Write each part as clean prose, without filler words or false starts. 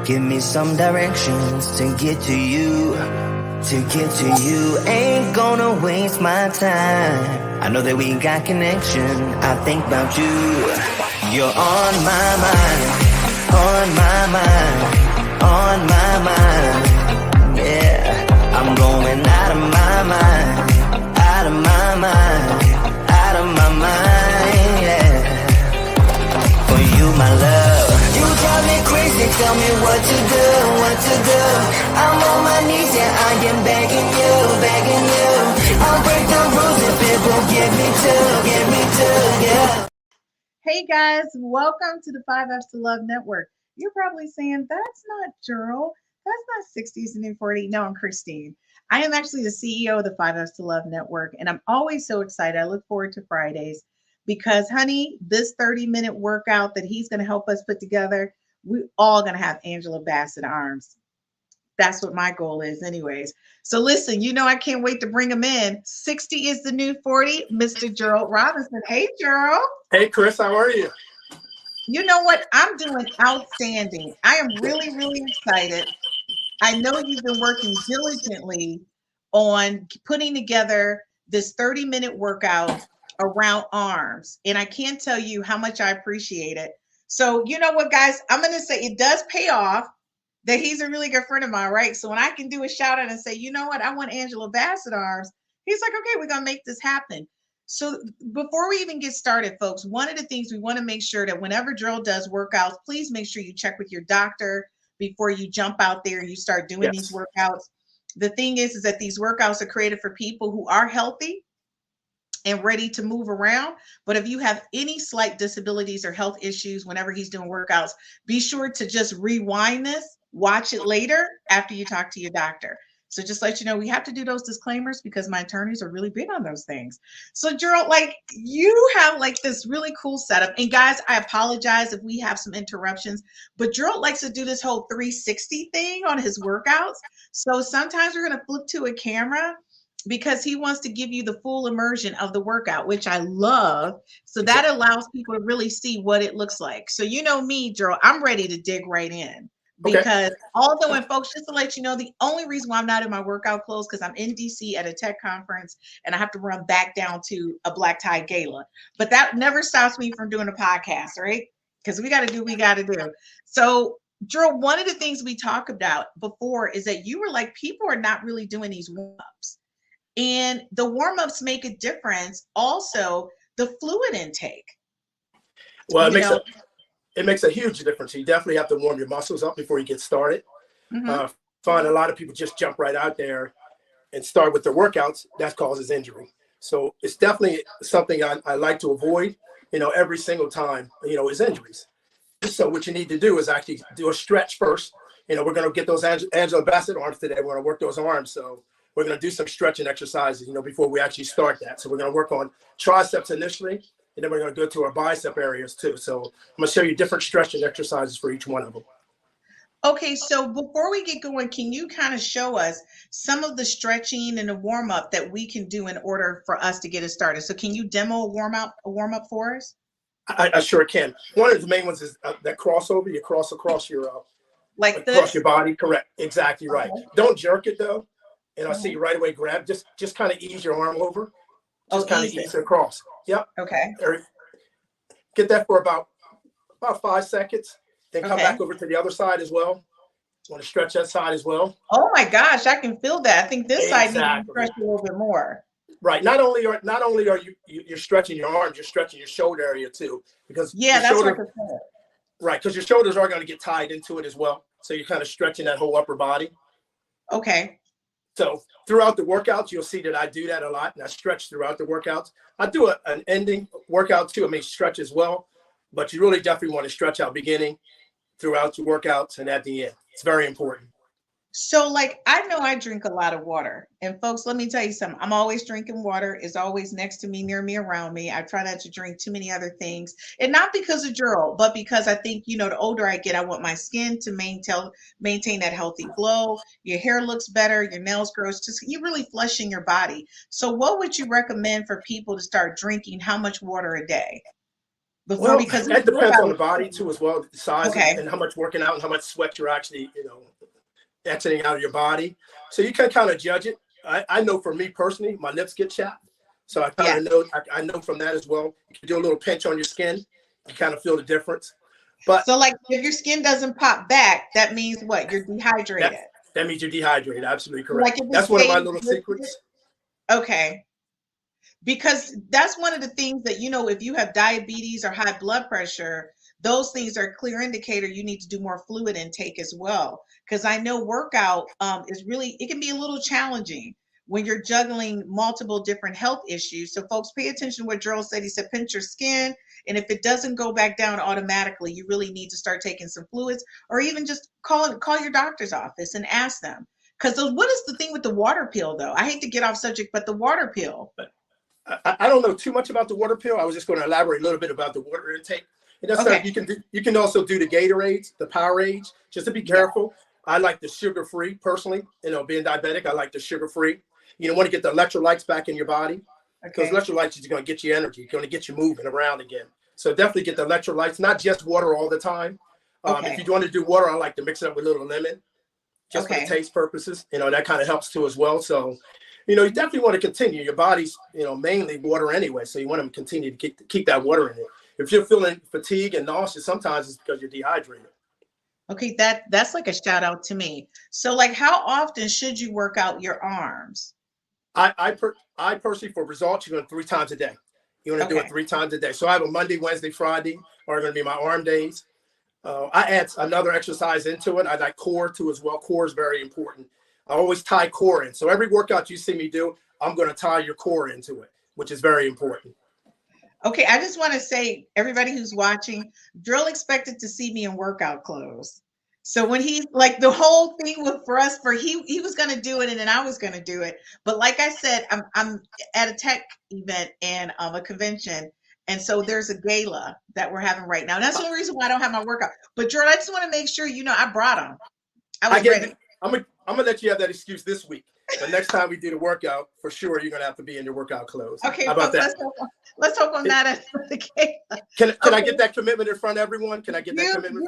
Give me some directions to get to you. To get to you, ain't gonna waste my time. I know that we got connection. I think about you. You're on my mind. On my mind. On my mind. Yeah, I'm going out of my mind. Out of my mind. Out of my mind. Yeah. For you, my love. You drive me crazy, tell me what to do, what to do. I'm on my knees, yeah, I am begging you, begging you. I'll break the rules if it will get me to, yeah. Hey guys, welcome to the 5Fs to Love Network. You're probably saying, that's not Gerald, that's not 60s and New 40. No, I'm Christine. I am actually the CEO of the 5Fs to Love Network, and I'm always so excited. I look forward to Fridays because, honey, this 30-minute workout that he's going to help us put together, we're all going to have Angela Bassett arms. That's what my goal is anyways. So listen, I can't wait to bring him in. 60 is the new 40, Mr. Gerald Robinson. Hey, Gerald. Hey, Chris, how are you? You know what? I'm doing outstanding. I am really, really excited. I know you've been working diligently on putting together this 30-minute workout around arms. And I can't tell you how much I appreciate it. So you know what, guys? I'm going to say it does pay off that he's a really good friend of mine, right? So when I can do a shout out and say, you know what? I want Angela Bassett arms. He's like, okay, we're going to make this happen. So before we even get started, folks, one of the things we want to make sure that whenever Gerald does workouts, please make sure you check with your doctor before you jump out there and you start doing these workouts. The thing is that these workouts are created for people who are healthy and ready to move around. But if you have any slight disabilities or health issues whenever he's doing workouts, be sure to just rewind this, watch it later after you talk to your doctor. So just let you know, we have to do those disclaimers because my attorneys are really big on those things. So Gerald, you have this really cool setup. And guys, I apologize if we have some interruptions, but Gerald likes to do this whole 360 thing on his workouts. So sometimes we're going to flip to a camera because he wants to give you the full immersion of the workout, which I love. So that allows people to really see what it looks like. So you know me, Gerald, I'm ready to dig right in. Because although, and folks, just to let you know, the only reason why I'm not in my workout clothes because I'm in DC at a tech conference and I have to run back down to a black tie gala. But that never stops me from doing a podcast, right? Because we got to do what we got to do. So, Gerald, one of the things we talked about before is that you were like, people are not really doing these warm-ups. And the warm-ups make a difference. Also, the fluid intake. Well, it makes a huge difference. You definitely have to warm your muscles up before you get started. Mm-hmm. Find a lot of people just jump right out there and start with their workouts. That causes injury. So it's definitely something I like to avoid, every single time, is injuries. So what you need to do is actually do a stretch first. We're going to get those Angela Bassett arms today. We're going to work those arms. So we're going to do some stretching exercises, before we actually start that. So we're going to work on triceps initially. And then we're going to go to our bicep areas too. So I'm going to show you different stretching exercises for each one of them. Okay, so before we get going, can you kind of show us some of the stretching and the warm up that we can do in order for us to get us started? So can you demo a warm up for us? I sure can. One of the main ones is that crossover. You cross across your across your body. Correct. Exactly right. Okay. Don't jerk it though. And I'll see you right away. Grab. Just kind of ease your arm over. Just kind of ease it across. Yep. Okay. Get that for about 5 seconds. Then come back over to the other side as well. Want to stretch that side as well. Oh my gosh, I can feel that. I think this side needs to be stretched a little bit more. Right. Not only are you're stretching your arms, you're stretching your shoulder area too. Because that's what I said. Right, because your shoulders are going to get tied into it as well. So you're kind of stretching that whole upper body. Okay. So throughout the workouts, you'll see that I do that a lot, and I stretch throughout the workouts. I do an ending workout too. I may stretch as well, but you really definitely want to stretch out beginning, throughout your workouts, and at the end. It's very important. So I know I drink a lot of water, and folks, let me tell you something. I'm always drinking water. It's always next to me, near me, around me. I try not to drink too many other things, and not because of Gerald, but because I think, the older I get, I want my skin to maintain that healthy glow. Your hair looks better, your nails grow. It's just, you're really flushing your body. So what would you recommend for people to start drinking? How much water a day? before, Well, because that depends on the body too, as well, the size okay, and how much working out and how much sweat you're actually, exiting out of your body. So you can kind of judge it. I know for me personally, my lips get chapped. So I kind yeah. of know, I know from that as well. You can do a little pinch on your skin. You kind of feel the difference. But So like if your skin doesn't pop back, that means what? You're that, dehydrated. that means you're dehydrated. Absolutely Like correct. if it That's one of my stays little liquid, secrets. okay. Because that's one of the things that, if you have diabetes or high blood pressure, those things are a clear indicator you need to do more fluid intake as well. Because I know workout is really, it can be a little challenging when you're juggling multiple different health issues. So folks, pay attention to what Gerald said. He said, pinch your skin. And if it doesn't go back down automatically, you really need to start taking some fluids, or even just call your doctor's office and ask them. Because what is the thing with the water pill though? I hate to get off subject, but the water pill. I don't know too much about the water pill. I was just going to elaborate a little bit about the water intake. And that's Okay. you can also do the Gatorades, the Powerades, just to be Yeah. careful. I like the sugar-free personally. Being diabetic, I like the sugar-free. You want to get the electrolytes back in your body, because Okay. electrolytes is going to get you energy, going to get you moving around again. So definitely get the electrolytes, not just water all the time. Okay. If you want to do water, I like to mix it up with a little lemon, just for the Okay. taste purposes. That kind of helps too as well. So, you definitely want to continue. Your body's, mainly water anyway. So you want to continue to keep that water in it. If you're feeling fatigue and nausea, sometimes it's because you're dehydrated. Okay, that's like a shout out to me. So like how often should you work out your arms? I personally, for results, you're going 3 times a day. You want to do it Okay. 3 times a day. So I have a Monday, Wednesday, Friday are going to be my arm days. I add another exercise into it. I like core too as well. Core is very important. I always tie core in. So every workout you see me do, I'm going to tie your core into it, which is very important. Okay, I just want to say, everybody who's watching, Drill expected to see me in workout clothes. So when he's like, the whole thing was for us, for he was going to do it and then I was going to do it. But like I said, I'm at a tech event and a convention. And so there's a gala that we're having right now. And that's the only reason why I don't have my workout. But Drill, I just want to make sure, I brought them. I was ready. I'm gonna let you have that excuse this week. The next time we do the workout, for sure, you're gonna have to be in your workout clothes. Okay, How about folks, that? let's hope I'm not at the gala. Can I Okay. get that commitment in front of everyone? Can I get that commitment?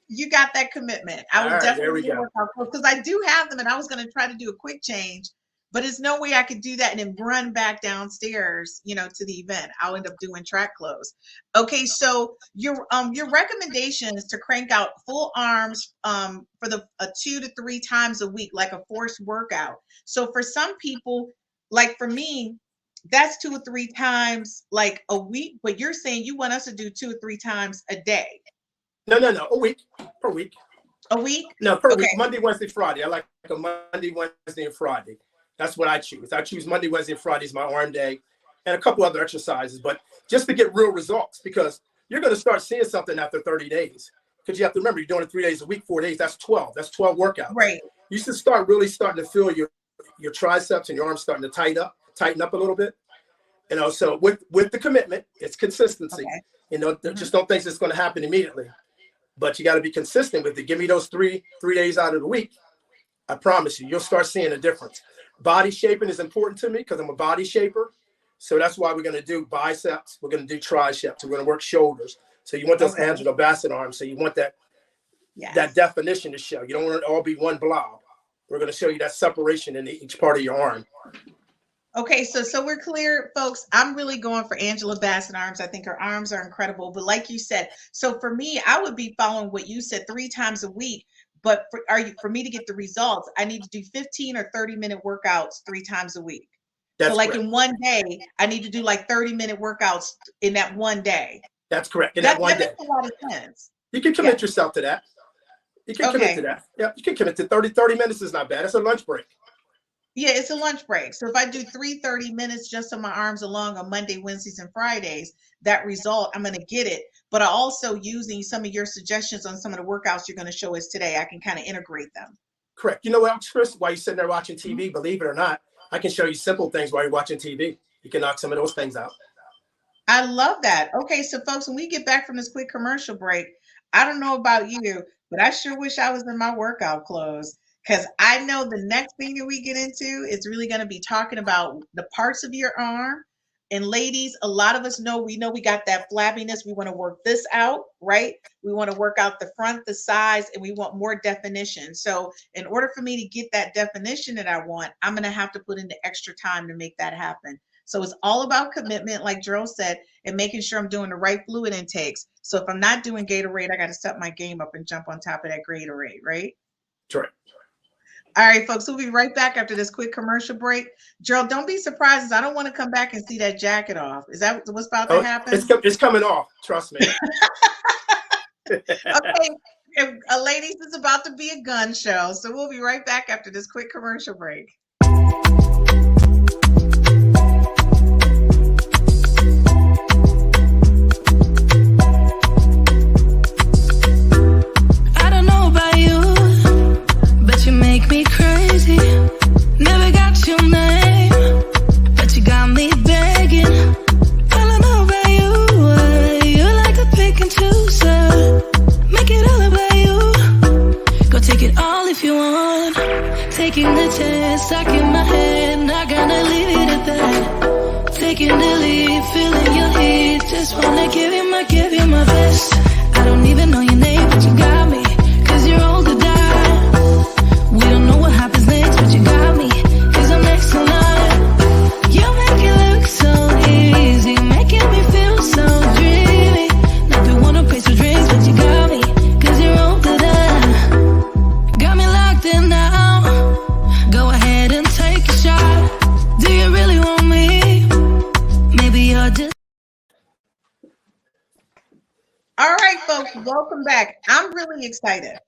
You got that commitment. I All will right, there we definitely go. work out because I do have them and I was going to try to do a quick change, but there's no way I could do that and then run back downstairs, to the event. I'll end up doing track clothes. Okay, so your recommendation is to crank out full arms for the 2 to 3 times a week, like a forced workout. So for some people, like for me, that's 2 or 3 times like a week, but you're saying you want us to do 2 or 3 times a day. No. A week per week. A week? No, per Okay. week. Monday, Wednesday, Friday. I like a Monday, Wednesday, and Friday. That's what I choose. I choose Monday, Wednesday, and Friday is my arm day, and a couple other exercises. But just to get real results, because you're going to start seeing something after 30 days. Because you have to remember, you're doing it 3 days a week, 4 days. That's 12. That's 12 workouts. Right. You should start really starting to feel your triceps and your arms starting to tighten up a little bit. So with the commitment, it's consistency. Okay. Just don't think it's going to happen immediately. But you got to be consistent with it. Give me those three days out of the week. I promise you'll start seeing a difference. Body shaping is important to me because I'm a body shaper. So that's why we're going to do biceps. We're going to do triceps. We're going to work shoulders. So you want those Okay. Angelo Bassett arms. So you want that definition to show. You don't want it to all be one blob. We're going to show you that separation in each part of your arm. Okay, so we're clear, folks. I'm really going for Angela Bassett arms. I think her arms are incredible. But like you said, so for me, I would be following what you said 3 times a week. But for me to get the results, I need to do 15 or 30-minute workouts 3 times a week. That's so like correct. in one day, I need to do like 30-minute workouts in that one day. That's correct. In that one day. Makes a lot of sense. You can commit yourself to that. You can commit to that. Yeah, you can commit to 30 minutes is not bad. It's a lunch break. Yeah, it's a lunch break. So if I do 30 minutes just on my arms along on Monday, Wednesdays, and Fridays, that result, I'm going to get it. But I also using some of your suggestions on some of the workouts you're going to show us today, I can kind of integrate them. Correct. You know what, Chris? While you're sitting there watching TV, believe it or not, I can show you simple things while you're watching TV. You can knock some of those things out. I love that. Okay, so folks, when we get back from this quick commercial break, I don't know about you, but I sure wish I was in my workout clothes. Because I know the next thing that we get into is really going to be talking about the parts of your arm, And ladies, a lot of us know, we got that flabbiness. We want to work this out, right? We want to work out the front, the sides, and we want more definition. So in order for me to get that definition that I want, I'm going to have to put in the extra time to make that happen. So it's all about commitment, like Gerald said, and making sure I'm doing the right fluid intakes. So if I'm not doing Gatorade, I got to step my game up and jump on top of that Gatorade, right? That's right. All right, folks, we'll be right back after this quick commercial break. Gerald, don't be surprised, as I don't want to come back and see that jacket off. Is that what's about to happen? It's coming off. Trust me. Okay, ladies, it's about to be a gun show. So we'll be right back after this quick commercial break. Make me crazy. Never got your name, but you got me begging. All I know about you, you're like a pick and choose. Make it all about you. Go take it all if you want. Taking the chance, stuck in my head, not gonna leave it at that. Taking the lead, feeling your heat. Just wanna give you my best. I don't even know your name, but you got me. 'Cause you're all to die. We don't know what happens next, but you got me, 'cause I'm next in line. You make it look so easy, making me feel so dreamy. Not the one to pay some drinks, but you got me, 'cause you're all that I. Got me locked in now. Go ahead and take a shot. Do you really want me? Maybe you're just... All right, folks, welcome back. I'm really excited.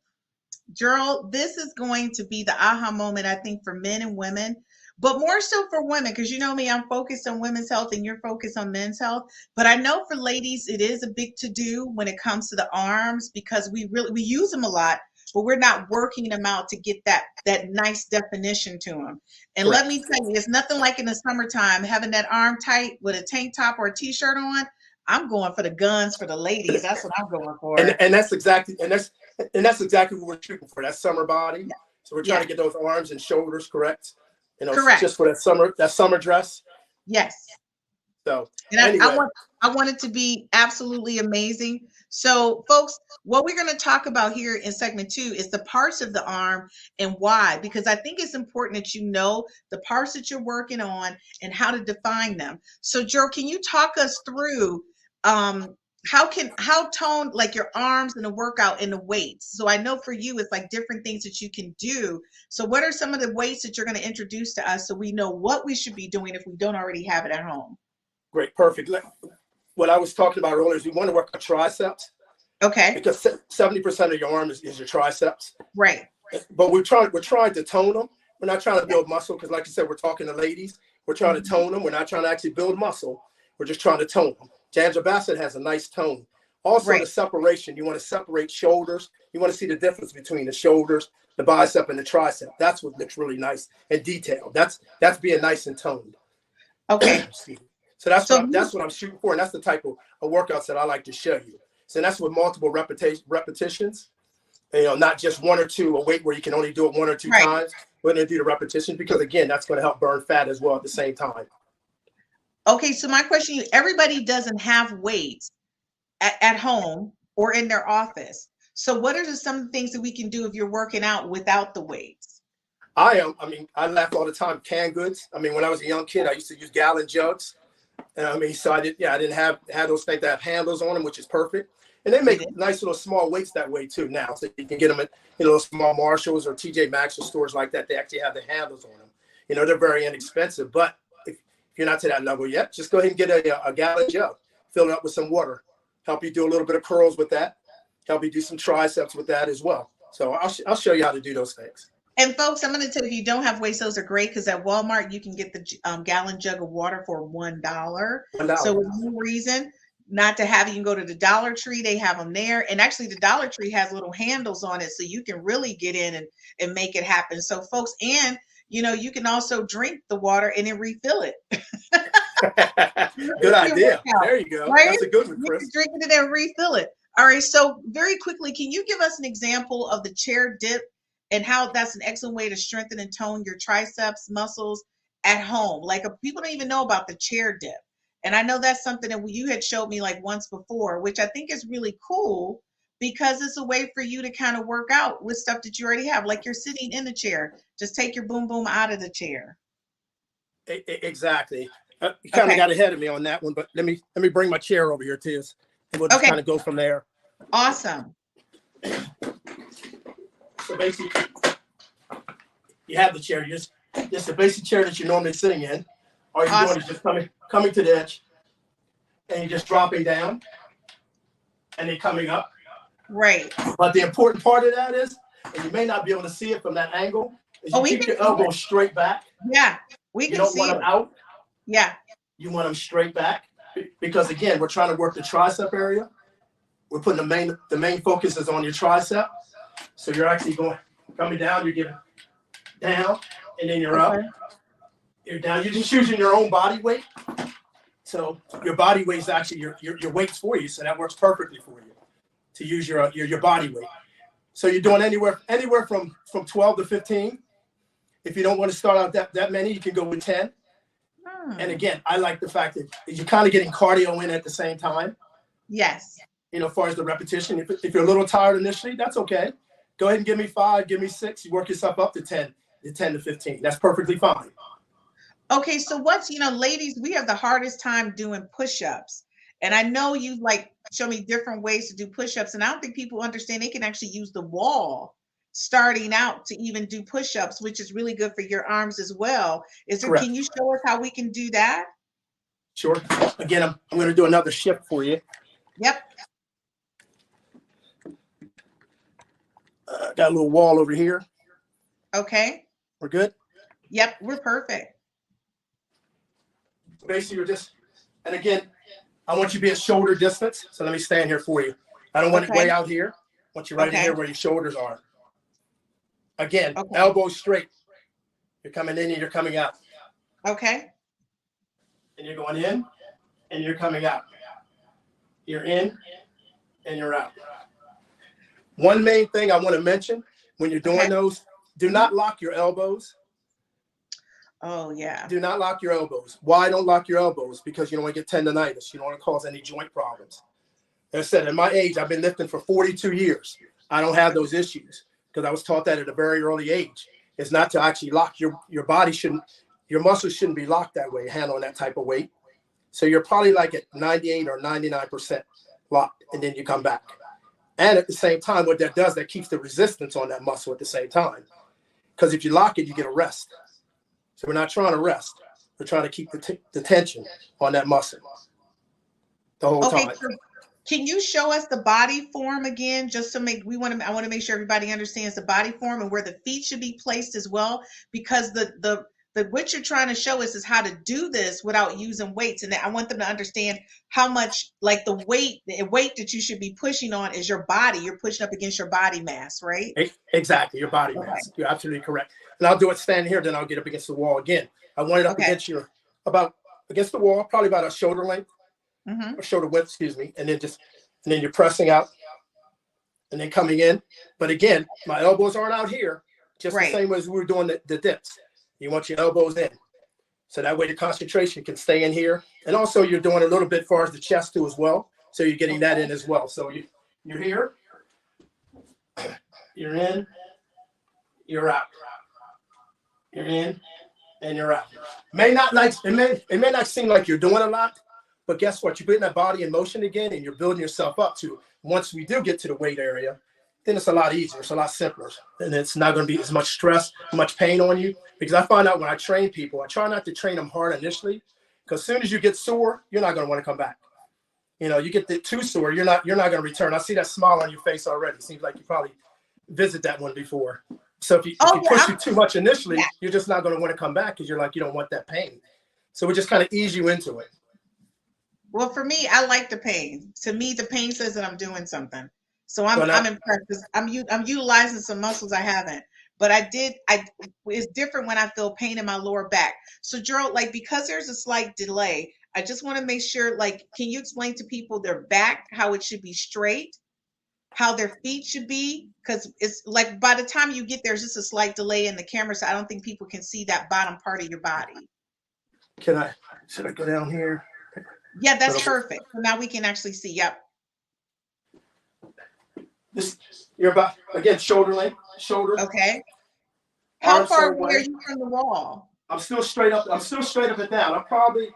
Gerald, this is going to be the aha moment, I think, for men and women, but more so for women, because you know me, I'm focused on women's health and you're focused on men's health. But I know for ladies, it is a big to-do when it comes to the arms, because we use them a lot, but we're not working them out to get that nice definition to them. And Correct. let me tell you, it's nothing like in the summertime, having that arm tight with a tank top or a t-shirt on. I'm going for the guns for the ladies. That's what I'm going for. And that's exactly what we're shooting for. That summer body. So we're trying to get those arms and shoulders correct. You know, correct. Just for that summer dress. Yes. So and anyway. I want it to be absolutely amazing. So folks, what we're going to talk about here in segment 2 is the parts of the arm and why, because I think it's important that you know the parts that you're working on and how to define them. So Joe, can you talk us through how toned, like your arms and the workout and the weights? So I know for you, it's like different things that you can do. So what are some of the weights that you're going to introduce to us so we know what we should be doing if we don't already have it at home? Great. Perfect. What I was talking about earlier is we want to work on triceps. Okay. Because 70% of your arm is your triceps. Right. But we're trying to tone them. We're not trying to build muscle, because like you said, we're talking to ladies. We're trying to tone them. We're not trying to actually build muscle. We're just trying to tone them. Jandra Bassett has a nice tone. Also, the separation. You want to separate shoulders. You want to see the difference between the shoulders, the bicep, and the tricep. That's what looks really nice and detailed. That's being nice and toned. Okay. So that's what I'm shooting for, and that's the type of workouts that I like to show you. So that's with multiple repetitions. You know, not just one or two, a weight where you can only do it one or two times. We're going to do the repetition because, again, that's going to help burn fat as well at the same time. Okay, so my question to you, everybody doesn't have weights at home or in their office. So what are some things that we can do if you're working out without the weights? I laugh all the time. Canned goods. I mean, when I was a young kid, I used to use gallon jugs. So I didn't have those things that have handles on them, which is perfect. And they make nice little small weights that way too now. So you can get them at small Marshalls or TJ Maxx or stores like that. They actually have the handles on them. You know, they're very inexpensive. But if you're not to that level yet, just go ahead and get a gallon jug. Fill it up with some water. Help you do a little bit of curls with that. Help you do some triceps with that as well. So I'll show you how to do those things. And folks, I'm going to tell you, if you don't have weights, those are great, because at Walmart, you can get the gallon jug of water for $1. So with no reason not to have it. You can go to the Dollar Tree. They have them there. And actually, the Dollar Tree has little handles on it, so you can really get in and make it happen. So folks, and you can also drink the water and then refill it. Good idea. There you go. Right? That's a good one, Chris. You can drink it and refill it. All right. So very quickly, can you give us an example of the chair dip and how that's an excellent way to strengthen and tone your triceps muscles at home? Like, people don't even know about the chair dip. And I know that's something that you had showed me like once before, which I think is really cool because it's a way for you to kind of work out with stuff that you already have. Like you're sitting in the chair, just take your boom boom out of the chair. Exactly. You kind of got ahead of me on that one, but let me bring my chair over here to you, and we'll just kind of go from there. Awesome. So basically, you have the chair. Just the basic chair that you're normally sitting in. All you're doing is just coming to the edge, and you're just dropping down, and then coming up. Right. But the important part of that is, and you may not be able to see it from that angle, is you keep your elbows straight back. Yeah, we can see. You don't want them out. Yeah. You want them straight back because again, we're trying to work the tricep area. We're putting the main focus is on your tricep. So you're actually coming down. You're giving down, and then you're up. You're down. You're just using your own body weight. So your body weight is actually your weight's for you. So that works perfectly for you to use your body weight. So you're doing anywhere from 12 to 15. If you don't want to start out that many, you can go with 10. And again, I like the fact that you're kind of getting cardio in at the same time. Yes. As far as the repetition, if you're a little tired initially, that's okay. Go ahead and give me 5, give me 6. You work yourself up to 10 to 15. That's perfectly fine. Okay, so ladies, we have the hardest time doing push-ups. And I know you show me different ways to do push-ups. And I don't think people understand they can actually use the wall starting out to even do push-ups, which is really good for your arms as well. Can you show us how we can do that? Sure. Again, I'm going to do another shift for you. Yep. Got a little wall over here. Okay. We're good? Yep, we're perfect. Basically, and again, I want you to be at shoulder distance. So let me stand here for you. I don't want it way out here. I want you right in here where your shoulders are. Again, elbows straight. You're coming in and you're coming out. Okay. And you're going in and you're coming out. You're in and you're out. One main thing I want to mention when you're doing those, do not lock your elbows. Oh, yeah. Do not lock your elbows. Why don't lock your elbows? Because you don't want to get tendonitis. You don't want to cause any joint problems. As I said, at my age, I've been lifting for 42 years. I don't have those issues because I was taught that at a very early age. It's not to actually lock your body your muscles shouldn't be locked that way, handling that type of weight. So you're probably like at 98 or 99% locked, and then you come back. And at the same time, what that does, that keeps the resistance on that muscle at the same time. Because if you lock it, you get a rest. So we're not trying to rest. We're trying to keep the tension on that muscle the whole time. So can you show us the body form again, just to I want to make sure everybody understands the body form and where the feet should be placed as well, because the what you're trying to show us is how to do this without using weights. And I want them to understand how much the weight that you should be pushing on is your body. You're pushing up against your body mass, right? Exactly, your body mass. You're absolutely correct. And I'll do it standing here, then I'll get up against the wall again. I want it up against against the wall, probably about a shoulder length, or shoulder width, excuse me. And then you're pressing out and then coming in. But again, my elbows aren't out here, just the same as we were doing the dips. You want your elbows in. So that way the concentration can stay in here. And also you're doing a little bit as far as the chest too as well. So you're getting that in as well. So you're here, you're in, you're out. You're in and you're out. It may not seem like you're doing a lot, but guess what? You're putting that body in motion again and you're building yourself up to, once we do get to the weight area, then it's a lot easier. It's a lot simpler. And it's not going to be as much stress, much pain on you. Because I find out when I train people, I try not to train them hard initially, because as soon as you get sore, you're not going to want to come back. You get too sore, you're not going to return. I see that smile on your face already. It seems like you probably visited that one before. So if you push you too much initially, you're just not going to want to come back because you're like, you don't want that pain. So we just kind of ease you into it. Well, for me, I like the pain. To me, the pain says that I'm doing something. So I'm impressed because I'm utilizing some muscles I haven't. But it's different when I feel pain in my lower back. So Gerald, because there's a slight delay, I just want to make sure, can you explain to people their back, how it should be straight, how their feet should be? Because it's by the time you get there, there's just a slight delay in the camera. So I don't think people can see that bottom part of your body. Should I go down here? Yeah, But that's perfect. So now we can actually see. Yep. this, you're about, again, shoulder length, shoulder, Okay. How arms far same away are way. you from the wall? I'm still straight up. I'm still straight up and down. I'm probably,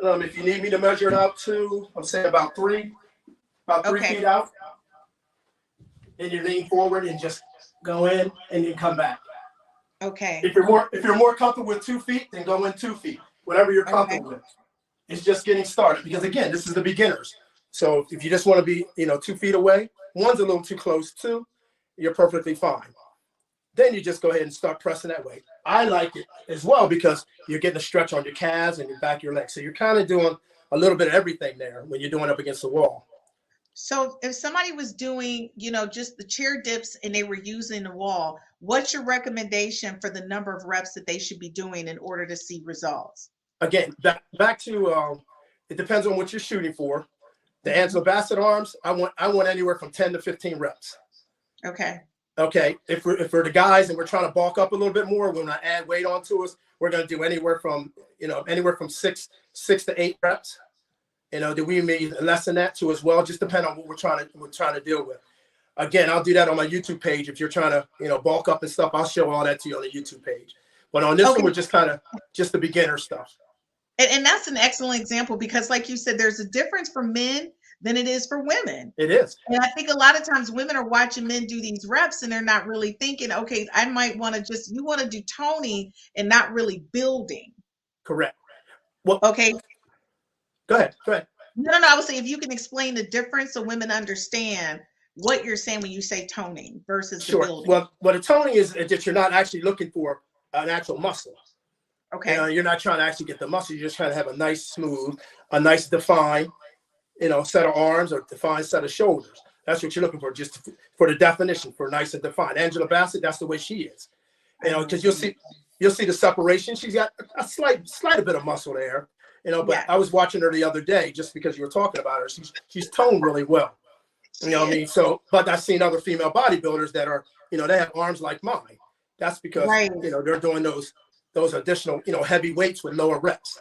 if you need me to measure it out to, I'm saying about 3 Okay. feet out. And you lean forward and just go in and then come back. Okay. If you're more comfortable with 2 feet, then go in 2 feet. Whatever you're comfortable with. It's just getting started because again, this is the beginners. So if you just want to be, 2 feet away, one's a little too close, two, you're perfectly fine. Then you just go ahead and start pressing that way. I like it as well because you're getting a stretch on your calves and your back of your legs. So you're kind of doing a little bit of everything there when you're doing up against the wall. So if somebody was doing, just the chair dips and they were using the wall, what's your recommendation for the number of reps that they should be doing in order to see results? Again, back to it depends on what you're shooting for. The Angela Bassett arms, I want anywhere from 10 to 15 reps. Okay. Okay. If we're the guys and we're trying to bulk up a little bit more, we're gonna add weight onto us. We're gonna do anywhere from 6 to 8 reps. Do we need less than that too as well? Just depend on what we're trying to deal with. Again, I'll do that on my YouTube page. If you're trying to, bulk up and stuff, I'll show all that to you on the YouTube page. But on this one, we're just kind of just the beginner stuff. And that's an excellent example because like you said, there's a difference for men than it is for women. It is. And I think a lot of times women are watching men do these reps and they're not really thinking, okay, I might want to you want to do toning and not really building. Correct. Well, okay. Go ahead. No, I would say if you can explain the difference so women understand what you're saying when you say toning versus the building. Well, the toning is that you're not actually looking for an actual muscle. Okay. You're not trying to actually get the muscle. You're just trying to have a nice smooth, a nice defined, set of arms or defined set of shoulders. That's what you're looking for, just for the definition, for nice and defined. Angela Bassett, that's the way she is. Because you'll see the separation. She's got a slight bit of muscle there. But yeah. I was watching her the other day just because you were talking about her. She's toned really well. You know what I mean? So, but I've seen other female bodybuilders that are, they have arms like mine. That's because, they're doing those additional, heavy weights with lower reps.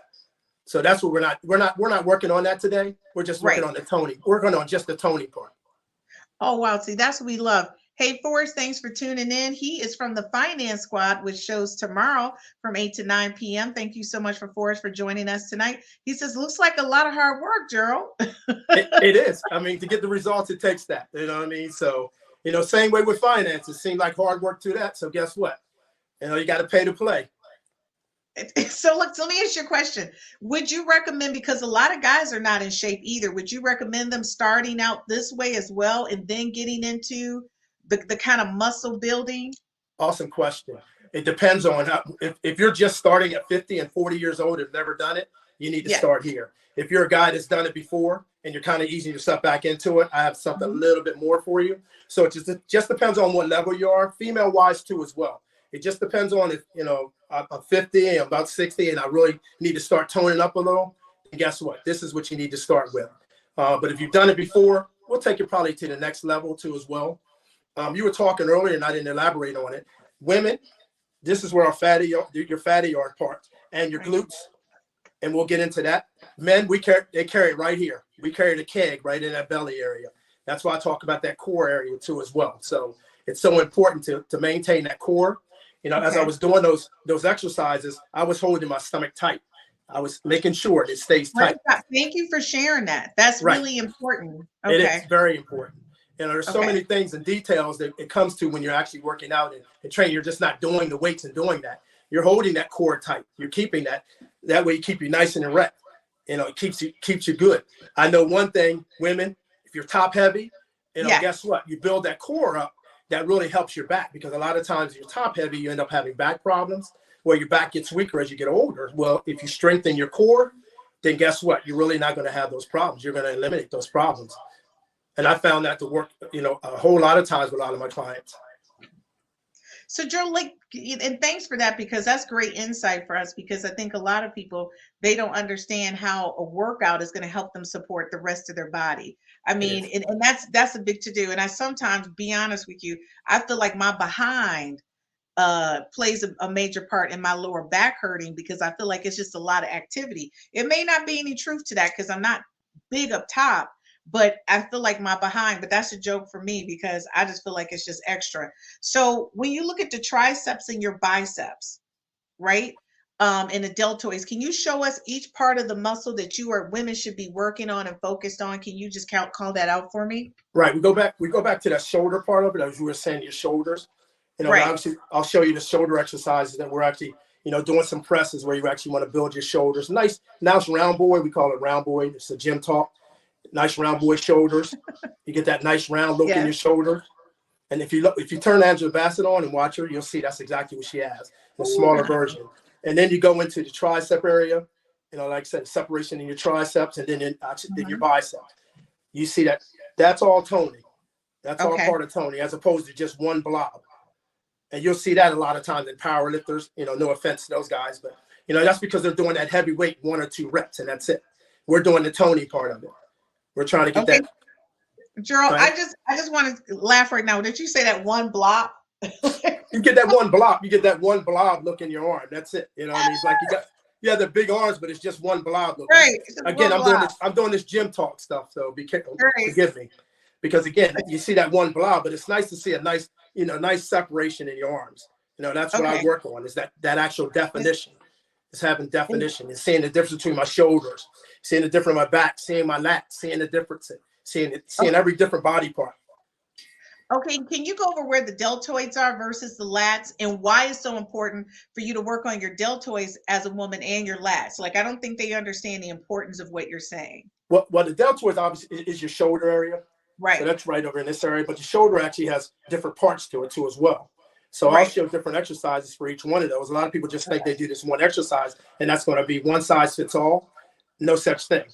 So that's what we're not working on that today. We're just working on the toning. We're working on just the toning part. Oh, wow. See, that's what we love. Hey, Forrest, thanks for tuning in. He is from the Finance Squad, which shows tomorrow from 8 to 9 p.m. Thank you so much for Forrest for joining us tonight. He says, looks like a lot of hard work, Gerald. It is. I mean, to get the results, it takes that. You know what I mean? So, same way with finance. It seemed like hard work to that. So guess what? You got to pay to play. So look, let me ask you a question. Would you recommend, because a lot of guys are not in shape either, would you recommend them starting out this way as well and then getting into the kind of muscle building? Awesome question. It depends on if you're just starting at 50 and 40 years old and never done it, you need to start here. If you're a guy that's done it before and you're kind of easing yourself back into it, I have something a little bit more for you. So it just depends on what level you are, female wise too as well. It just depends on if, I'm 50, I'm about 60, and I really need to start toning up a little. And guess what? This is what you need to start with. But if you've done it before, we'll take it probably to the next level too as well. You were talking earlier, and I didn't elaborate on it. Women, this is where your fatty yard parts and your glutes, and we'll get into that. Men, they carry it right here. We carry the keg right in that belly area. That's why I talk about that core area too as well. So it's so important to maintain that core. As I was doing those exercises, I was holding my stomach tight. I was making sure it stays tight. Thank you for sharing that. That's really important. Okay. It is very important. There's so many things and details that it comes to when you're actually working out and training. You're just not doing the weights and doing that. You're holding that core tight. You're keeping that. That way you keep you nice and erect. It keeps you good. I know one thing, women, if you're top heavy, guess what? You build that core up. That really helps your back, because a lot of times you're top heavy, you end up having back problems where your back gets weaker as you get older. Well, if you strengthen your core, then guess what? You're really not going to have those problems. You're going to eliminate those problems. And I found that to work, a whole lot of times with a lot of my clients. So Joe, and thanks for that, because that's great insight for us, because I think a lot of people, they don't understand how a workout is going to help them support the rest of their body. I mean, and that's a big to do. And I sometimes, be honest with you, I feel like my behind plays a major part in my lower back hurting because I feel like it's just a lot of activity. It may not be any truth to that because I'm not big up top, but I feel like my behind, but that's a joke for me because I just feel like it's just extra. So when you look at the triceps and your biceps, right? And the deltoids, can you show us each part of the muscle that you or women should be working on and focused on? Can you just call that out for me? Right. We go back to that shoulder part of it, as you were saying, your shoulders. Right. Obviously, I'll show you the shoulder exercises that we're actually, doing some presses where you actually want to build your shoulders. Nice round boy. We call it round boy. It's a gym talk. Nice round boy shoulders. You get that nice round look in your shoulder. And if you turn Angela Bassett on and watch her, you'll see that's exactly what she has, a smaller version. And then you go into the tricep area, like I said, separation in your triceps, and then your biceps. You see that's all toning. That's all part of toning, as opposed to just one blob. And you'll see that a lot of times in power lifters, no offense to those guys, but, that's because they're doing that heavy weight 1 or 2 reps, and that's it. We're doing the toning part of it. We're trying to get that. Gerald, right? I just want to laugh right now. Did you say that one blob? You get that one blob. You get that one blob look in your arm. That's it. It's like you have the big arms, but it's just one blob look. Right. Again, I'm doing this gym talk stuff, so be careful. Right. Forgive me, because again, you see that one blob, but it's nice to see a nice, nice separation in your arms. That's what I work on, is that actual definition. It's having definition and seeing the difference between my shoulders, seeing the difference in my back, seeing my lats, seeing the difference, seeing every different body part. Okay, can you go over where the deltoids are versus the lats, and why it's so important for you to work on your deltoids as a woman and your lats? Like, I don't think they understand the importance of what you're saying. Well, the deltoids obviously is your shoulder area. Right. So that's right over in this area, but the shoulder actually has different parts to it too as well. So I'll show different exercises for each one of those. A lot of people just think they do this one exercise and that's going to be one size fits all. No such thing.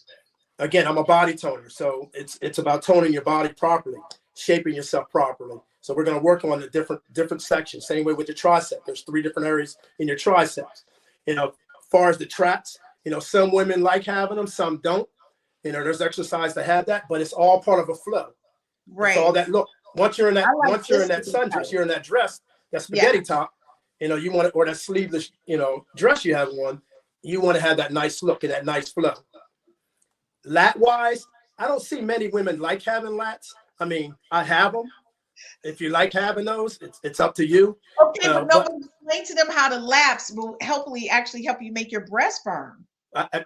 Again, I'm a body toner, so it's about toning your body properly, shaping yourself properly. So we're going to work on the different sections. Same way with the tricep. There's 3 different areas in your triceps. As far as the traps, some women like having them, some don't. There's exercise to have that, but it's all part of a flow. Right. It's all that look. Once you're in that sundress, you're in that dress, that spaghetti top, you want it, or that sleeveless, dress you have on, you want to have that nice look and that nice flow. Lat wise, I don't see many women like having lats. I mean, I have them. If you like having those, it's up to you. Okay, but nobody explain to them how the laps will actually help you make your breast firm.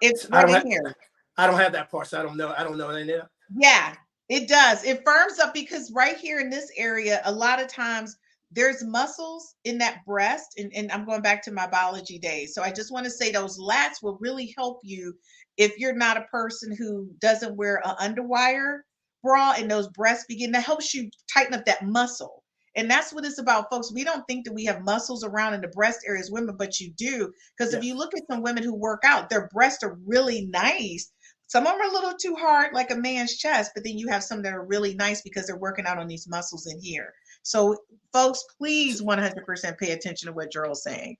It's right in here. I don't have that part, so I don't know any of that. Yeah, it does. It firms up because right here in this area, a lot of times there's muscles in that breast, and I'm going back to my biology days. So I just want to say those lats will really help you if you're not a person who doesn't wear an underwire bra and those breasts begin. That helps you tighten up that muscle. And that's what it's about, folks. We don't think that we have muscles around in the breast areas, women, but you do. Because if you look at some women who work out, their breasts are really nice. Some of them are a little too hard, like a man's chest, but then you have some that are really nice because they're working out on these muscles in here. So, folks, please 100% pay attention to what Gerald's saying.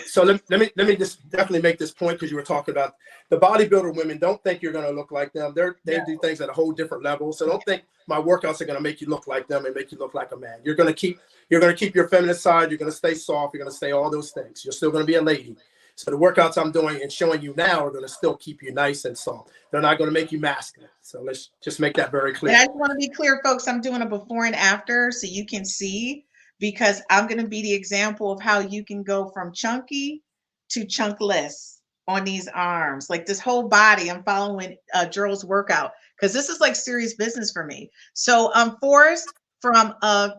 So let me just definitely make this point, because you were talking about the bodybuilder women. Don't think you're going to look like them. They do things at a whole different level. So don't think my workouts are going to make you look like them and make you look like a man. You're going to keep your feminine side. You're going to stay soft. You're going to stay all those things. You're still going to be a lady. So the workouts I'm doing and showing you now are going to still keep you nice and soft. They're not going to make you masculine. So let's just make that very clear. And I just want to be clear, folks, I'm doing a before and after so you can see, because I'm going to be the example of how you can go from chunky to chunkless on these arms. Like this whole body, I'm following Gerald's workout because this is like serious business for me. So Forrest from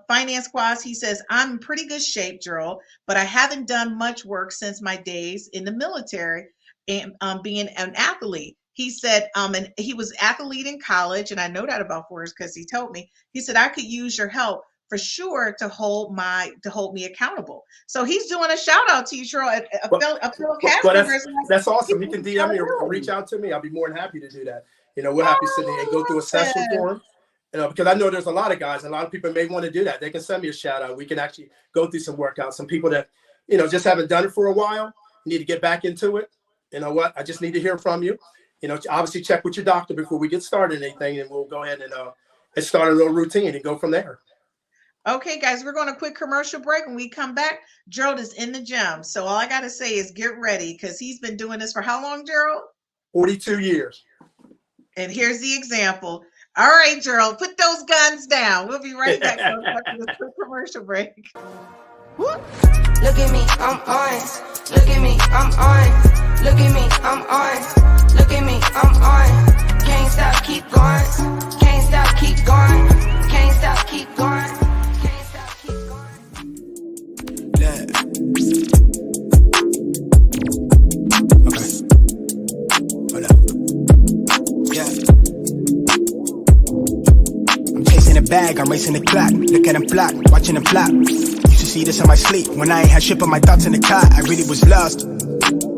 Finance Squads, he says, I'm in pretty good shape, Gerald, but I haven't done much work since my days in the military and being an athlete. He said, and he was athlete in college, and I know that about Forrest because he told me. He said, I could use your help for sure to hold me accountable. So he's doing a shout out to you, Gerald. That's awesome. He can DM me or reach out to me. I'll be more than happy to do that. We're happy to sit there and go through a session for him. Because I know there's a lot of guys, and a lot of people may want to do that. They can send me a shout out. We can actually go through some workouts. Some people that, just haven't done it for a while, need to get back into it. You know what? I just need to hear from you. Obviously check with your doctor before we get started anything, and we'll go ahead and start a little routine and go from there. Okay, guys, we're going to quick commercial break. When we come back, Gerald is in the gym. So all I got to say is get ready because he's been doing this for how long, Gerald? 42 years. And here's the example. All right, Gerald, put those guns down. We'll be right back after this quick commercial break. Look at me, I'm on. Look at me, I'm on. Look at me, I'm on. Look at me, I'm on. Can't stop, keep going. Can't stop, keep going. Can't stop, keep going. Can't stop, keep going. Yeah. Okay. Hold up. Yeah. I'm chasing the bag, I'm racing the clock. Look at them flop, watching them flop. Used to see this in my sleep when I ain't had shit but my thoughts in the car. I really was lost.